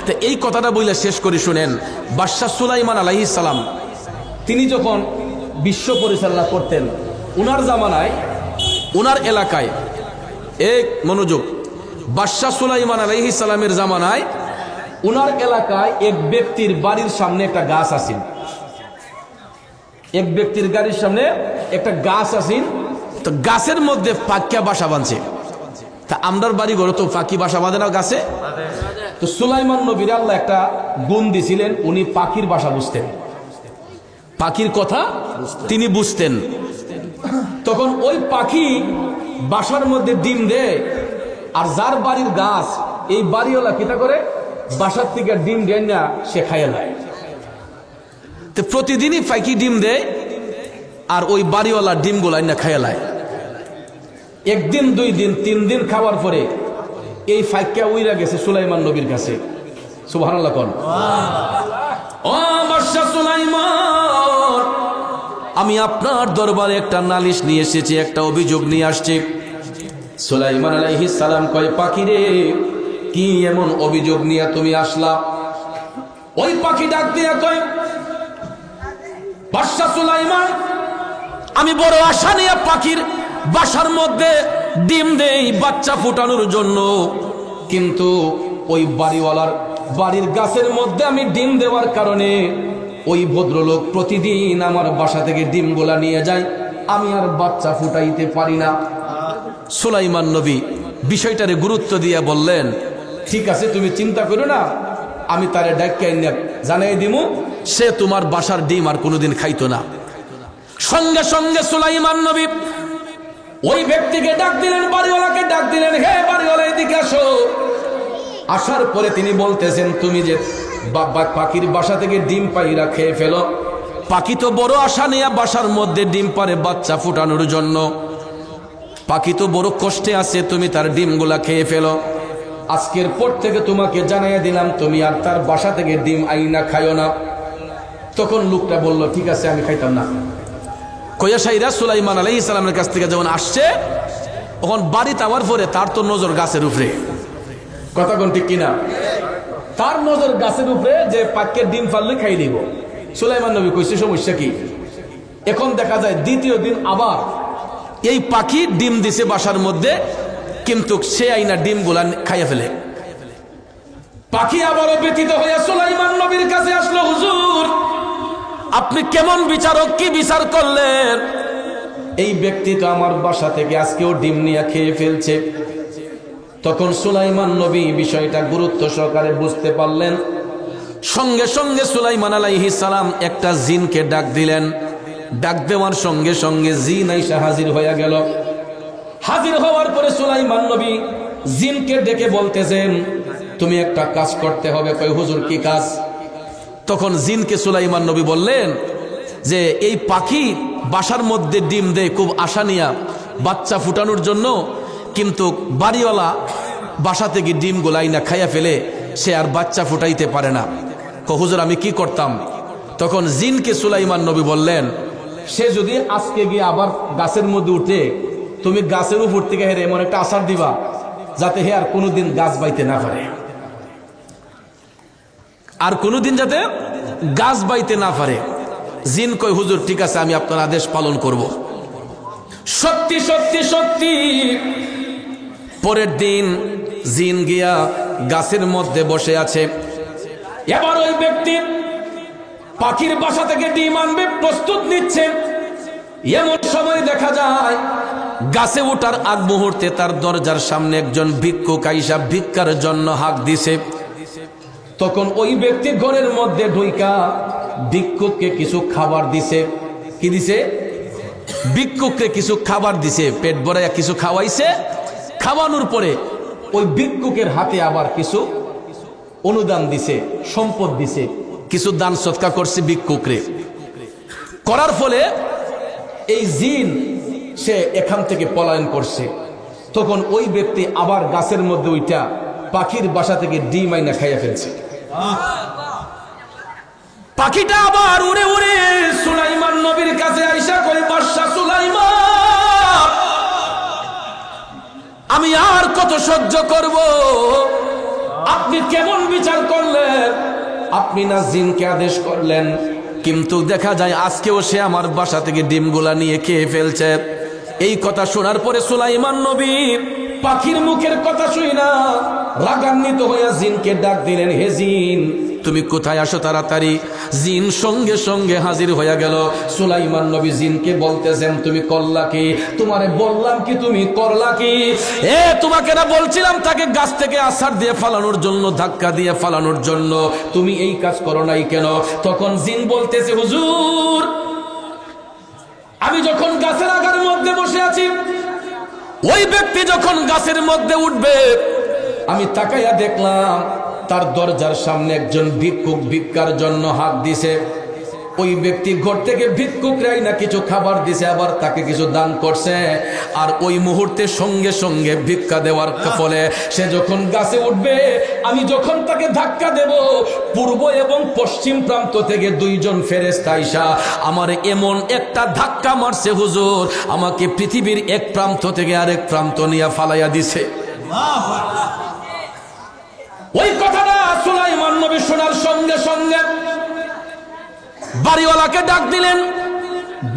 S1: তো এই কথাটা বলে শেষ করি, শুনেন। বাদশাহ সুলাইমান আলাইহিস সালাম তিনি যখন বিশ্ব পরিচালনা করতেন, উনার জামানায় উনার এলাকায় এক মনোযোগ, বাদশাহ সুলাইমান আলাইহিস সালামের জামানায় উনার এলাকায় এক ব্যক্তির বাড়ির সামনে একটা গাছ আছে। এক ব্যক্তির গাড়ির সামনে একটা গাছ আছে, তো গাছের মধ্যে পাক্কা বাসা বাঁধছে। তা আমরার বাড়ি ঘরে তো পাখি বাসা বাঁধে না গাছে। তো সুলাইমান নবীর আল্লাহ একটা গুণ দিছিলেন, উনি পাখির বাসা বুঝতেন, পাখির কথা তিনি বুঝতেন। তখন ওই পাখি বাসার মধ্যে ডিম দেয়, আর যার বাড়ির গাছ এই বাড়িওয়ালা কিতা করে বাসার থেকে ডিম দেয় না, সে খাইয়া নেয়। তো প্রতিদিনই পাখি ডিম দেয়, আর ওই বাড়িওয়ালা ডিম গুলাই না খাইয়া নেয়। একদিন, দুই দিন, তিন দিন খাওয়ার পরে এই ফাইক্কা উইরা গেছে সুলাইমান নবীর কাছে। সুবহানাল্লাহ কোন? ও বাদশা সুলাইমান, আমি আপনার দরবারে একটা নালিশ নিয়ে এসেছি, একটা অভিযোগ নিয়ে আসছি। সুলাইমান আলাইহিস সালাম কয়, পাখি রে, কি এমন অভিযোগ নিয়ে তুমি আসলা? ওই পাখি ডাক দিয়ে কয়, বাদশা সুলাইমান, আমি বড় আশা নিয়ে পাখির বাসার মধ্যে ডিম দেই বাচ্চা ফুটানোর জন্য, কিন্তু ওই বাড়িওয়ালার বাড়ির গাছের মধ্যে আমি ডিম দেওয়ার কারণে ওই ভদ্রলোক প্রতিদিন আমার বাসা থেকে ডিমগুলা নিয়ে যায়, আমি আর বাচ্চা ফুটাইতে পারি না। সুলাইমান নবী বিষয়টারে গুরুত্ব দিয়ে বললেন, ঠিক আছে, তুমি চিন্তা করো না, আমি তারে ডাক্তার জানাই দিমু, সে তোমার বাসার ডিম আর কোনোদিন খাইতো না। সঙ্গে সঙ্গে সুলাইমান নবী ওই ব্যক্তিকে ডাক দিলেন, বাড়িওয়ালাকে ডাক দিলেন, হে বাড়িওয়ালা এদিকে আসো। আসার পরে তিনি বলতেছেন, তুমি যে পাখির বাসা থেকে ডিম পাইরা খেয়ে ফেলো, পাখি তো বড় আশা নিয়ে বাসার মধ্যে ডিম পারে বাচ্চা ফুটানোর জন্য, পাখি তো বড় কষ্টে আছে, তুমি তার ডিমগুলা খেয়ে ফেলো। আজকের পর থেকে তোমাকে জানাইয়া দিলাম, তুমি আর তার বাসা থেকে ডিম আইনা খাইও না। তখন লোকটা বলল, ঠিক আছে, আমি খাইতাম না। কয়াশাইরা সুলাইমান আলাইহিস সালামের কাছ থেকে যখন আসছে, তখন বাড়িতে আবার পরে তার তো নজর গাছের উপরে। কথা কোন ঠিক কিনা? তার নজর গাছের উপরে, যে পাখির ডিম ফাললে খাই দিব। সুলাইমান নবী কইছে, সমস্যা কি? এখন দেখা যায় দ্বিতীয় দিন আবার এই পাখি ডিম দিছে বাসার মধ্যে, কিন্তু সে আইনা ডিম গুলা খাইয়া ফেলে। পাখি আবারও ব্যথিত হইয়া সুলাইমান নবীর কাছে আসলো, হুজুর, আপনি কেমন বিচারক, কি বিচার করলেন? এই ব্যক্তি তো আমার বাসা থেকে আজকেও ডিম নিয়ে খেয়ে ফেলছে। তখন সুলাইমান নবী বিষয়টা গুরুত্ব সহকারে বুঝতে পারলেন। সঙ্গে সঙ্গে সুলাইমান আলাইহিস সালাম একটা জিনকে ডাক দিলেন। ডাক দেওয়ার সঙ্গে সঙ্গে জিন আইসা হাজির হয়ে গেল। হাজির হওয়ার পরে সুলাইমান নবী জিনকে ডেকে বলতেছেন, তুমি একটা কাজ করতে হবে। কই হুজুর, কি কাজ? তখন জিনকে সুলাইমান নবী বললেন যে এই পাখি বাসার মধ্যে ডিম দেয় খুব আশা নিয়া বাচ্চা ফুটানোর জন্য, কিন্তু বাড়িওয়ালা বাসা থেকে ডিম গোলাই না খাইয়া ফেলে, সে আর বাচ্চা ফুটাইতে পারে না। হুজুর, আমি কি করতাম? তখন জিনকে সুলাইমান নবী বললেন, সে যদি আজকে গিয়ে আবার গাছের মধ্যে উঠে, তুমি গাছের উপর থেকে হেরে এমন একটা আশার দিবা যাতে হে আর কোনোদিন গাছ বাইতে না পারে, আর কোনোদিন যাতে গাছ বাইতে না পারে। জিন কয়, হুজুর ঠিক আছে, আমি আপনার আদেশ পালন করব। সত্যি সত্যি সত্যি পরের দিন জিন গিয়া গাছের মধ্যে বসে আছে। এবার ওই ব্যক্তি পাখির বাসা থেকে ডিম আনবে, প্রস্তুত নিচ্ছে। এমন সময় দেখা যায় গাছে ওঠার আগ মুহূর্তে তার দরজার সামনে একজন ভিক্ষুক আইসা ভিক্ষার জন্য হাঁক দিছে। তখন ওই ব্যক্তি ঘরের মধ্যে ঢুইকা ভিক্ষুককে কিছু খাবার দিছে। কি দিছে? ভিক্ষুককে কিছু খাবার দিছে, পেট ভরাইয়া কিছু খাওয়াইছে। খাওয়ানোর পরে ওই ভিক্ষুকের হাতে আবার কিছু অনুদান দিছে, সম্পদ দিছে, কিছু দান সৎকার করছে ভিক্ষুকরে। করার ফলে এই জিন সে এখান থেকে পলায়ন করছে। তখন ওই ব্যক্তি আবার গাছের মধ্যে ওইটা পাখির বাসা থেকে ডিম আইনা খাইয়া ফেলছে। পাখিটা আবার উড়ে উড়ে সুলাইমান নবীর কাছে আইসা কই, বাদশা সুলাইমান, আমি আর কত সহ্য করব? আপনি কেমন বিচার করলেন? আপনি না জিনকে আদেশ করলেন, কিন্তু দেখা যায় আজকেও সে আমার বাসা থেকে ডিমগুলা নিয়ে খেয়ে ফেলছে। এই কথা শোনার পরে সুলাইমান নবী পাখির মুখের কথা শুই না রাগান্বিত হইয়া জিনকে ডাক দিলেন, হে জিন, তুমি কোথায় আসো তাড়াতাড়ি। জিন সঙ্গে সঙ্গে হাজির হইয়া গেল। সুলাইমান নবী জিনকে বলতেছেন, তুমি করলা কি? তোমারে বললাম কি, তুমি করলা কি? তোমাকে না বলছিলাম তাকে গাছ থেকে আছাড় দিয়ে ফালানোর জন্য, ধাক্কা দিয়ে ফালানোর জন্য, তুমি এই কাজ করো নাই কেন? তখন জিন বলতেছে, হুজুর, আমি যখন গাছের আগার মধ্যে বসে আছি, ওই ব্যক্তি যখন গাছের মধ্যে উঠবে, আমি তাকাইয়া দেখলাম তার দরজার সামনে একজন ভিক্ষুক ভিক্ষার জন্য হাত দিছে। ওই ব্যক্তি ঘর থেকে ভিক্ষুকরাই না কিছু খাবার দিছে, আবার তাকে কিছু দান করছে। আর ওই মুহূর্তে সঙ্গে সঙ্গে ভিক্ষা দেওয়ার ফলে সে যখন গাছে উঠবে, আমি যখন তাকে ধাক্কা দেব, পূর্ব এবং পশ্চিম প্রান্ত থেকে দুইজন ফেরেশতা আইসা আমার এমন একটা ধাক্কা মারছে হুজুর, আমাকে পৃথিবীর এক প্রান্ত থেকে আরেক প্রান্ত নিয়ে ফালাইয়া দিছে। ওই কথাটা সুলাইমান নবী শোনার সঙ্গে সঙ্গে বাড়িওয়ালাকে ডাক দিলেন।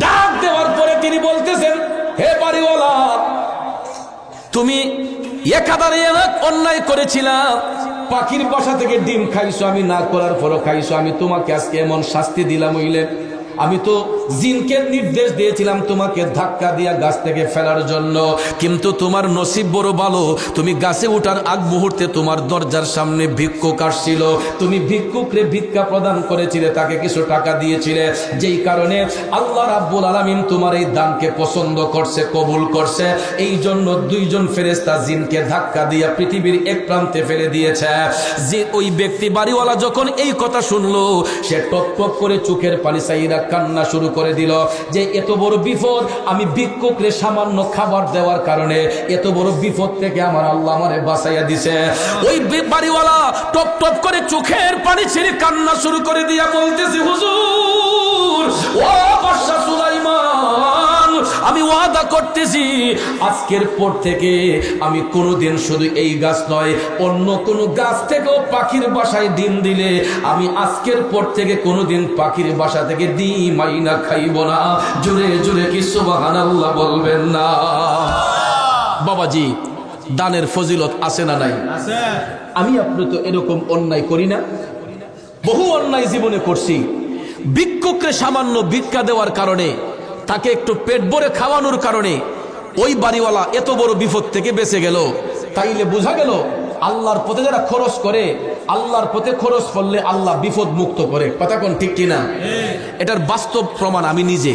S1: ডাক দেওয়ার পরে তিনি বলতেছেন, হে বাড়িওয়ালা, তুমি একাধারে অন্যায় করেছিলাম, পাখির বাসা থেকে ডিম খাইছো, আমি না করার পরও খাইছো, আমি তোমাকে আজকে এমন শাস্তি দিলাম হইলে, আমি তো জিনকে নির্দেশ দিয়েছিলাম তোমাকে ধাক্কা দিয়া গাছ থেকে ফেলার জন্য, কিন্তু তোমার নসিব বড় ভালো, তুমি গাছে উঠার আগ মুহূর্তে তোমার দরজার সামনে ভিক্ষুক আসছিল, তুমি ভিক্ষুকরে ভিক্ষা প্রদান করেছিলে, তাকে কিছু টাকা দিয়েছিলে, যেই কারণে আল্লাহ রাব্বুল আলামিন তোমার এই দানকে পছন্দ করছে, কবুল করছে। এই জন্য দুইজন ফেরেশতা জিনকে ধাক্কা দিয়া পৃথিবীর এক প্রান্তে ফেলে দিয়েছে। যে ওই ব্যক্তি বাড়িওয়ালা যখন এই কথা শুনলো, সে টপ টপ করে চোখের পানি চাইরা কান্না শুরু করে দিল যে এত বড় বিপদ, আমি ভিক্ষুকরে সামান্য খাবার দেওয়ার কারণে এত বড় বিপদ থেকে আমার আল্লাহ আমারে বাঁচাইয়া দিছে। ওই বাড়িওয়ালা টপ টপ করে চোখের পানি ছেড়ে কান্না শুরু করে দিয়া বলতেছে, হুজুর, ও বাদশা সুলাইমান, আমি ওয়াদা করতেছি আজকের পর থেকে আমি কোনোদিন শুধু এই গাছ নয়, অন্য কোনো গাছ থেকেও পাখির বাসায় ডিম দিলে আমি আজকের পর থেকে কোনোদিন পাখির বাসা থেকে ডিম আইনা খাইব না। জোরে জোরে কি সুবহানাল্লাহ বলবেন না? বাবাজি, দানের ফজিলত আছে না নাই? আমি আপনি তো এরকম অন্যায় করি না? বহু অন্যায় জীবনে করছি। ভিক্ষুকরে সামান্য ভিক্ষা দেওয়ার কারণে, তাকে একটু পেট ভরে খাওয়ানোর কারণে ওই বাড়িওয়ালা এত বড় বিপদ থেকে বেঁচে গেল। তাইলে বোঝা গেল আল্লাহর পথে যারা খরচ করে, আল্লাহর পথে খরচ করলে আল্লাহ বিপদ মুক্ত করে। কথা কোন ঠিক কিনা? এটার বাস্তব প্রমাণ আমি নিজে,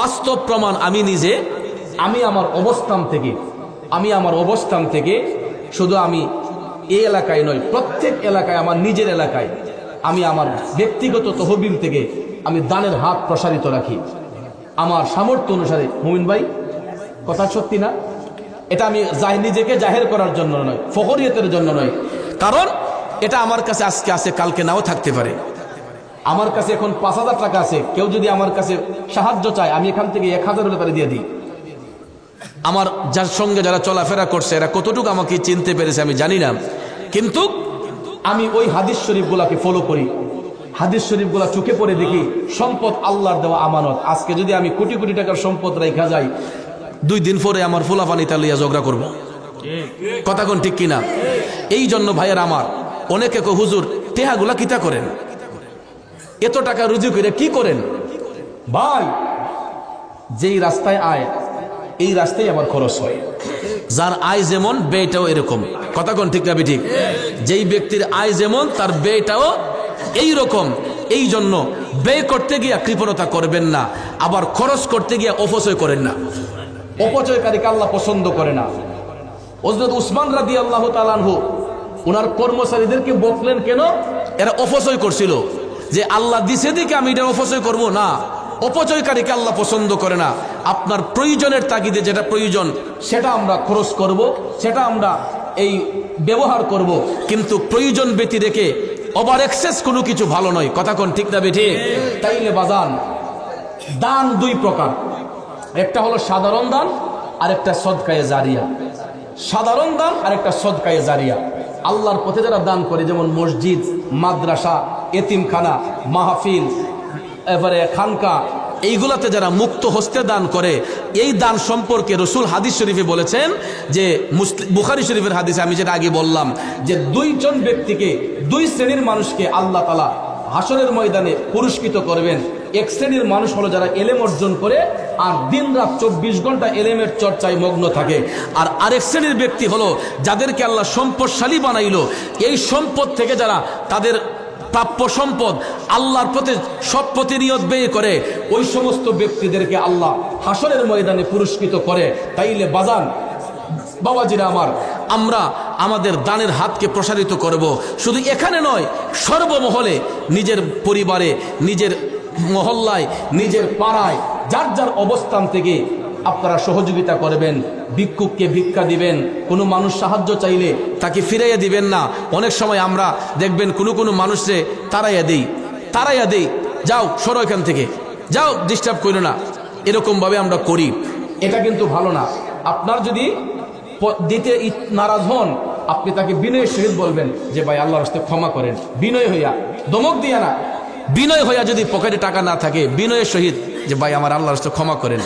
S1: বাস্তব প্রমাণ আমি নিজে। আমি আমার অবস্থান থেকে শুধু আমি এই এলাকায় নয়, প্রত্যেক এলাকায়, আমার নিজের এলাকায় আমি আমার ব্যক্তিগত তহবিল থেকে আমি দানের হাত প্রসারিত রাখি আমার সামর্থ্য অনুসারে। মুমিন ভাই, কথা সত্যি না? এটা আমি নিজেকে জাহের করার জন্য নয়, ফখরিয়তের জন্য নয়, কারণ এটা আমার কাছে আজকে আছে, কালকে নাও থাকতে পারে। আমার কাছে এখন ৫,০০০ টাকা আছে, কেউ যদি আমার কাছে সাহায্য চায় আমি এখান থেকে ১,০০০ টাকা দিয়ে দিই। আমার যার সঙ্গে যারা চলাফেরা করছে এরা কতটুকু আমাকে চিনতে পেরেছে আমি জানি না, কিন্তু আমি ওই হাদিস শরীফগুলাকে ফলো করি। হাদিস শরীফগুলা চোখে পড়ে দেখি সম্পদ আল্লাহর দেওয়া আমানত। আজকে যদি আমি কোটি কোটি টাকার সম্পদ রেখা যাই, 2 দিন পরে আমার ফুলাপানি তালিয়া ঝগড়া করব। কথা কোন ঠিক কিনা? এই জন্য ভাইয়ের আমার, অনেকে কো হুজুর টেহাগুলা কিতা করেন, এত টাকা রুজি করে কি করেন? ভাই, যেই রাস্তায় আয় এই রাস্তায় আবার খরচ হয়। যার আয় যেমন ব্যয়টাও এরকম, কথা কোন ঠিক না ঠিক? যেই ব্যক্তির আয় যেমন তার ব্যয়টাও এই রকম। এই জন্য ব্যয় করতে গিয়া কৃপণতা করবেন না, আবার খরচ করতে গিয়া অপচয় করেন না। অপচয়কারীকে আল্লাহ পছন্দ করে না। হযরত উসমান রাদিয়াল্লাহু তাআলা আনহু ওনার কর্মচারীদেরকে বকলেন কেন? এরা অপচয় করছিল, যে আল্লাহ দিছে দিকে আমি এটা অপচয় করব না। অপচয়কারীকে আল্লাহ পছন্দ করে না। আপনার প্রয়োজনের তাগিদে যেটা প্রয়োজন সেটা আমরা খরচ করব, সেটা আমরা এই ব্যবহার করব, কিন্তু প্রয়োজন ব্যতি রেখে ওভার এক্সেস কোনো কিছু ভালো নয়, কথা কোন ঠিক না বেঠিক? তাইলে বাজান, দান দুই প্রকার, একটা হলো সাধারণ দান আর একটা সদকায়ে জারিয়া। সাধারণ দান আর একটা সদকায়ে জারিয়া। আল্লাহর পথে যারা দান করে, যেমন মসজিদ, মাদ্রাসা, এতিমখানা, মাহফিল, এবারে খানকা, এইগুলাতে যারা মুক্ত হস্তে দান করে, এই দান সম্পর্কে রাসূল হাদিস শরীফে বলেছেন যে, বুখারী শরীফের হাদিসে আমি যেটা আগে বললাম, যে দুইজন ব্যক্তিকে, দুই শ্রেণীর মানুষকে আল্লাহ তাআলা হাসরের ময়দানে পুরস্কৃত করবেন। এক শ্রেণীর মানুষ হলো যারা এলেম অর্জন করে আর দিন রাত 24 ঘন্টা এলেমের চর্চায় মগ্ন থাকে। আর আরেক শ্রেণীর ব্যক্তি হলো যাদেরকে আল্লাহ সম্পদশালী বানাইলো, এই সম্পদ থেকে যারা তাদের প্রাপ্য সম্পদ আল্লাহর পথে সৎ প্রতিনিয়ত ব্যয় করে, ওই সমস্ত ব্যক্তিদেরকে আল্লাহ হাসরের ময়দানে পুরস্কৃত করে। তাইলে বাজান, বাবাজিরা আমার, আমরা আমাদের দানের হাতকে প্রসারিত করব। শুধু এখানে নয়, সর্বমহলে, নিজের পরিবারে, নিজের মহল্লায়, নিজের পাড়ায়, যার যার অবস্থান থেকে আপনারা সহযোগিতা করবেন। ভিক্ষুককে ভিক্ষা দিবেন, কোনো মানুষ সাহায্য চাইলে তাকে ফিরাইয়া দিবেন না। অনেক সময় আমরা দেখবেন কোনো মানুষে তাড়াইয়া দেই, যাও সরো এখান থেকে, যাও ডিস্টার্ব করো না, এরকমভাবে আমরা করি। এটা কিন্তু ভালো না। আপনার যদি দিতে নারাজ হন, আপনি তাকে বিনয়ের সহিত বলবেন যে ভাই আল্লাহর রাস্তায় ক্ষমা করেন, বিনয় হইয়া, ধমক দিয়া না, বিনয় হইয়া। যদি পকেটে টাকা না থাকে, বিনয়ের সহিত যে ভাই আমার আল্লাহর রাস্তায় ক্ষমা করেন,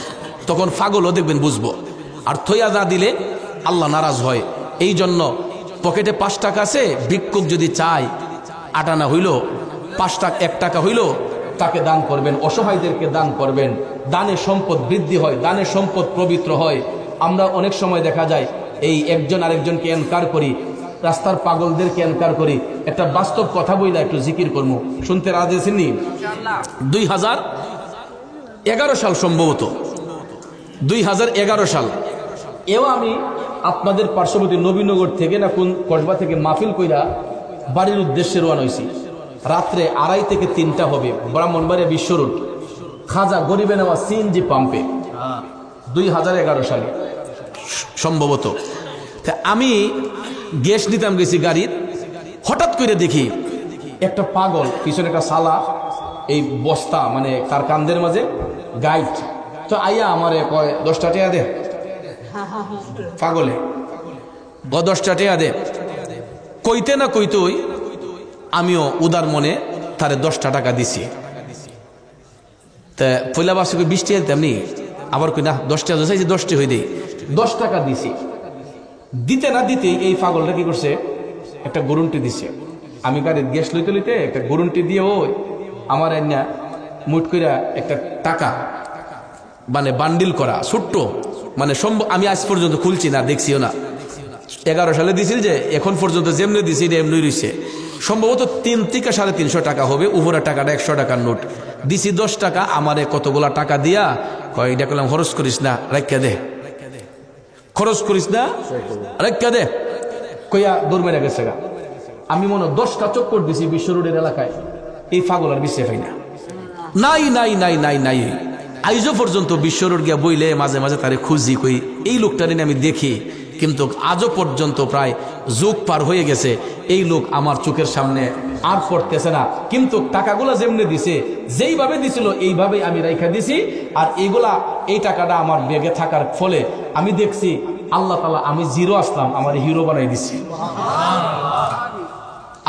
S1: তখন পাগলও দেখবেন বুঝবো। আর থইয়া না দিলে আল্লাহ নারাজ হয়। এই জন্য পকেটে 5 টাকা আছে, ভিক্ষুক যদি চায় 8 আনা হইল, 5 টাকা 1 টাকা হইল, তাকে দান করবেন, অসহায়দেরকে দান করবেন। দানে সম্পদ বৃদ্ধি হয়, দানে সম্পদ পবিত্র হয়। আমরা অনেক সময় দেখা যায় এই একজন আরেকজনকে এনকার করি, রাস্তার পাগলদেরকে এনকার করি। একটা বাস্তব কথা বইলা একটু জিকির করবো, শুনতে রাজি আছেননি? 2011 সাল, সম্ভবত 2011 সাল, এও আমি আপনাদের পার্শ্ববর্তী নবীনগর থেকে না কোন কসবা থেকে মাহফিল কইরা বাড়ির উদ্দেশ্যে রওনা হইছি। রাত্রে 2:30 থেকে 3টা হবে, ব্রাহ্মণবাড়িয়া বিশ্ব রোড, খাজা গরিবে নেওয়া সিএনজি পাম্পে, 2011 সালে সম্ভবত। আমি গ্যাস নিতাম গেছি গাড়ির, হঠাৎ করে দেখি একটা পাগল, পিছনে একটা সালা, এই বস্তা মানে তার কান্দের মাঝে গাইড, তো আইয়া আমারে কয় 10টা টাকা দে। পাগলে 10টা টাকা দে, কইতে না কইতই আমিও উদার মনে তারে 10টা টাকা দিছি। তা পয়লা বাসকে 20 টাকা দিতাম, আবার কই না 10 টাকা চাইছি, 10টি হয়ে দেই, 10 টাকা দিছি। দিতে না দিতে এই পাগলটা কি করছে, একটা গরুন্টি দিছে। আমি গাড়ির গ্যাস লইতে লইতে একটা গরুন্টি দিয়ে ওই আমার এনে মুট কইরা একটা টাকা মানে বান্ডিল করা ছোট্ট, মানে আমি আজ পর্যন্ত খুলছি না, দেখছিও না। 11 সালে দিছিল যে, এখন পর্যন্ত যেমনি দিছি এমনি রইছে। সম্ভবত 3 থেকে 350 টাকা হবে, উপরে টাকাটা 100 টাকার নোট দিছি। 10 টাকা আমারে কতগুলা টাকা দিয়া কয়, এটা করলাম খরচ করিস না, রাখা দে, খরচ করিস না, রাখা দে, কইয়া দৌড় মেরে গেছে গা। আমি মনে 10টা চক্কর দিছি বিশ্ব রোডের এলাকায়, এই পাগল আর বিশ্বে পাই না। নাই নাই নাই নাই নাই আইজও পর্যন্ত বিশ্ব রোড গিয়া বইলে মাঝে মাঝে তারে খুঁজি, কই এই লোকটা নিয়ে আমি দেখি, কিন্তু আজও পর্যন্ত প্রায় যুগ পার হয়ে গেছে, এই লোক আমার চোখের সামনে আর পড়তেছে না। কিন্তু টাকাগুলা যেমনি দিছে, যেইভাবে দিছিল এইভাবে আমি রাইখা দিছি। আর এইগুলা, এই টাকাটা আমার ব্যাগে থাকার ফলে আমি দেখছি আল্লাহ তাআলা, আমি জিরো আসলাম, আমার হিরো বানাই দিছি।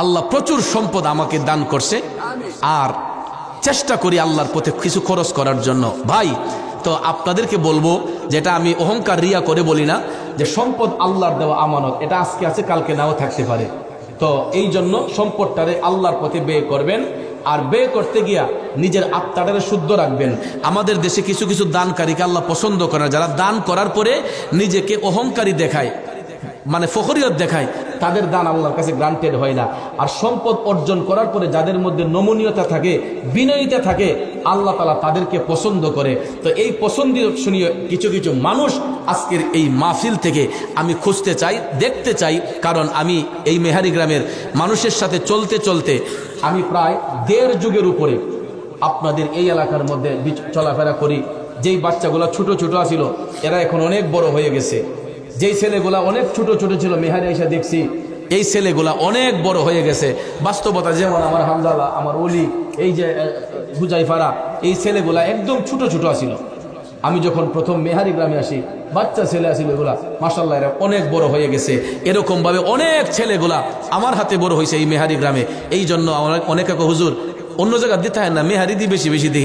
S1: আল্লাহ প্রচুর সম্পদ আমাকে দান করছে, আর চেষ্টা করি আল্লাহর পথে কিছু খরচ করার জন্য। ভাই, তো আপনাদেরকে বলবো, যেটা আমি অহংকার রিয়া করে বলি না, যে সম্পদ আল্লাহর দেওয়া আমানত, এটা আজকে আছে কালকে নাও থাকতে পারে। তো এই জন্য সম্পদটারে আল্লাহর পথে ব্যয় করবেন। আর ব্যয় করতে গিয়া নিজের আত্মাটারে শুদ্ধ রাখবেন। আমাদের দেশে কিছু কিছু দানকারীকে আল্লাহ পছন্দ করে না, যারা দান করার পরে নিজেকে অহংকারী দেখায়, মানে ফখরিয়ত দেখায়, তাদের দান আল্লাহর কাছে গ্রান্টেড হয় না। আর সম্পদ অর্জন করার পরে যাদের মধ্যে নমনীয়তা থাকে, বিনয়িতা থাকে, আল্লাহ তাআলা তাদেরকে পছন্দ করে। তো এই পছন্দনীয় কিছু কিছু মানুষ আজকের এই মাহফিল থেকে আমি খুঁজতে চাই, দেখতে চাই। কারণ আমি এই মেহারি গ্রামের মানুষের সাথে চলতে চলতে আমি প্রায় 1.5 যুগের উপরে আপনাদের এই এলাকার মধ্যে চলাফেরা করি। যেই বাচ্চাগুলো ছোট ছোট ছিল এরা এখন অনেক বড় হয়ে গেছে, যেই ছেলেগুলা অনেক ছোট ছোট ছিল মেহারি এসে দেখছি এই ছেলেগুলা অনেক বড় হয়ে গেছে। বাস্তবতা যেমন আমার হামজালা, আমার অলি, এই যে হুজাইফারা, এই ছেলেগুলা একদম ছোট ছোট ছিল। আমি যখন প্রথম মেহারি গ্রামে আসি বাচ্চা ছেলে আসিল, এগুলা মাশাআল্লাহ এরা অনেক বড় হয়ে গেছে। এরকম ভাবে অনেক ছেলেগুলা আমার হাতে বড় হয়েছে এই মেহারি গ্রামে। এই জন্য অনেকে হুজুর অন্য জায়গায় দিতে হয় না, মেহারি দিয়ে বেশি বেশি দিই।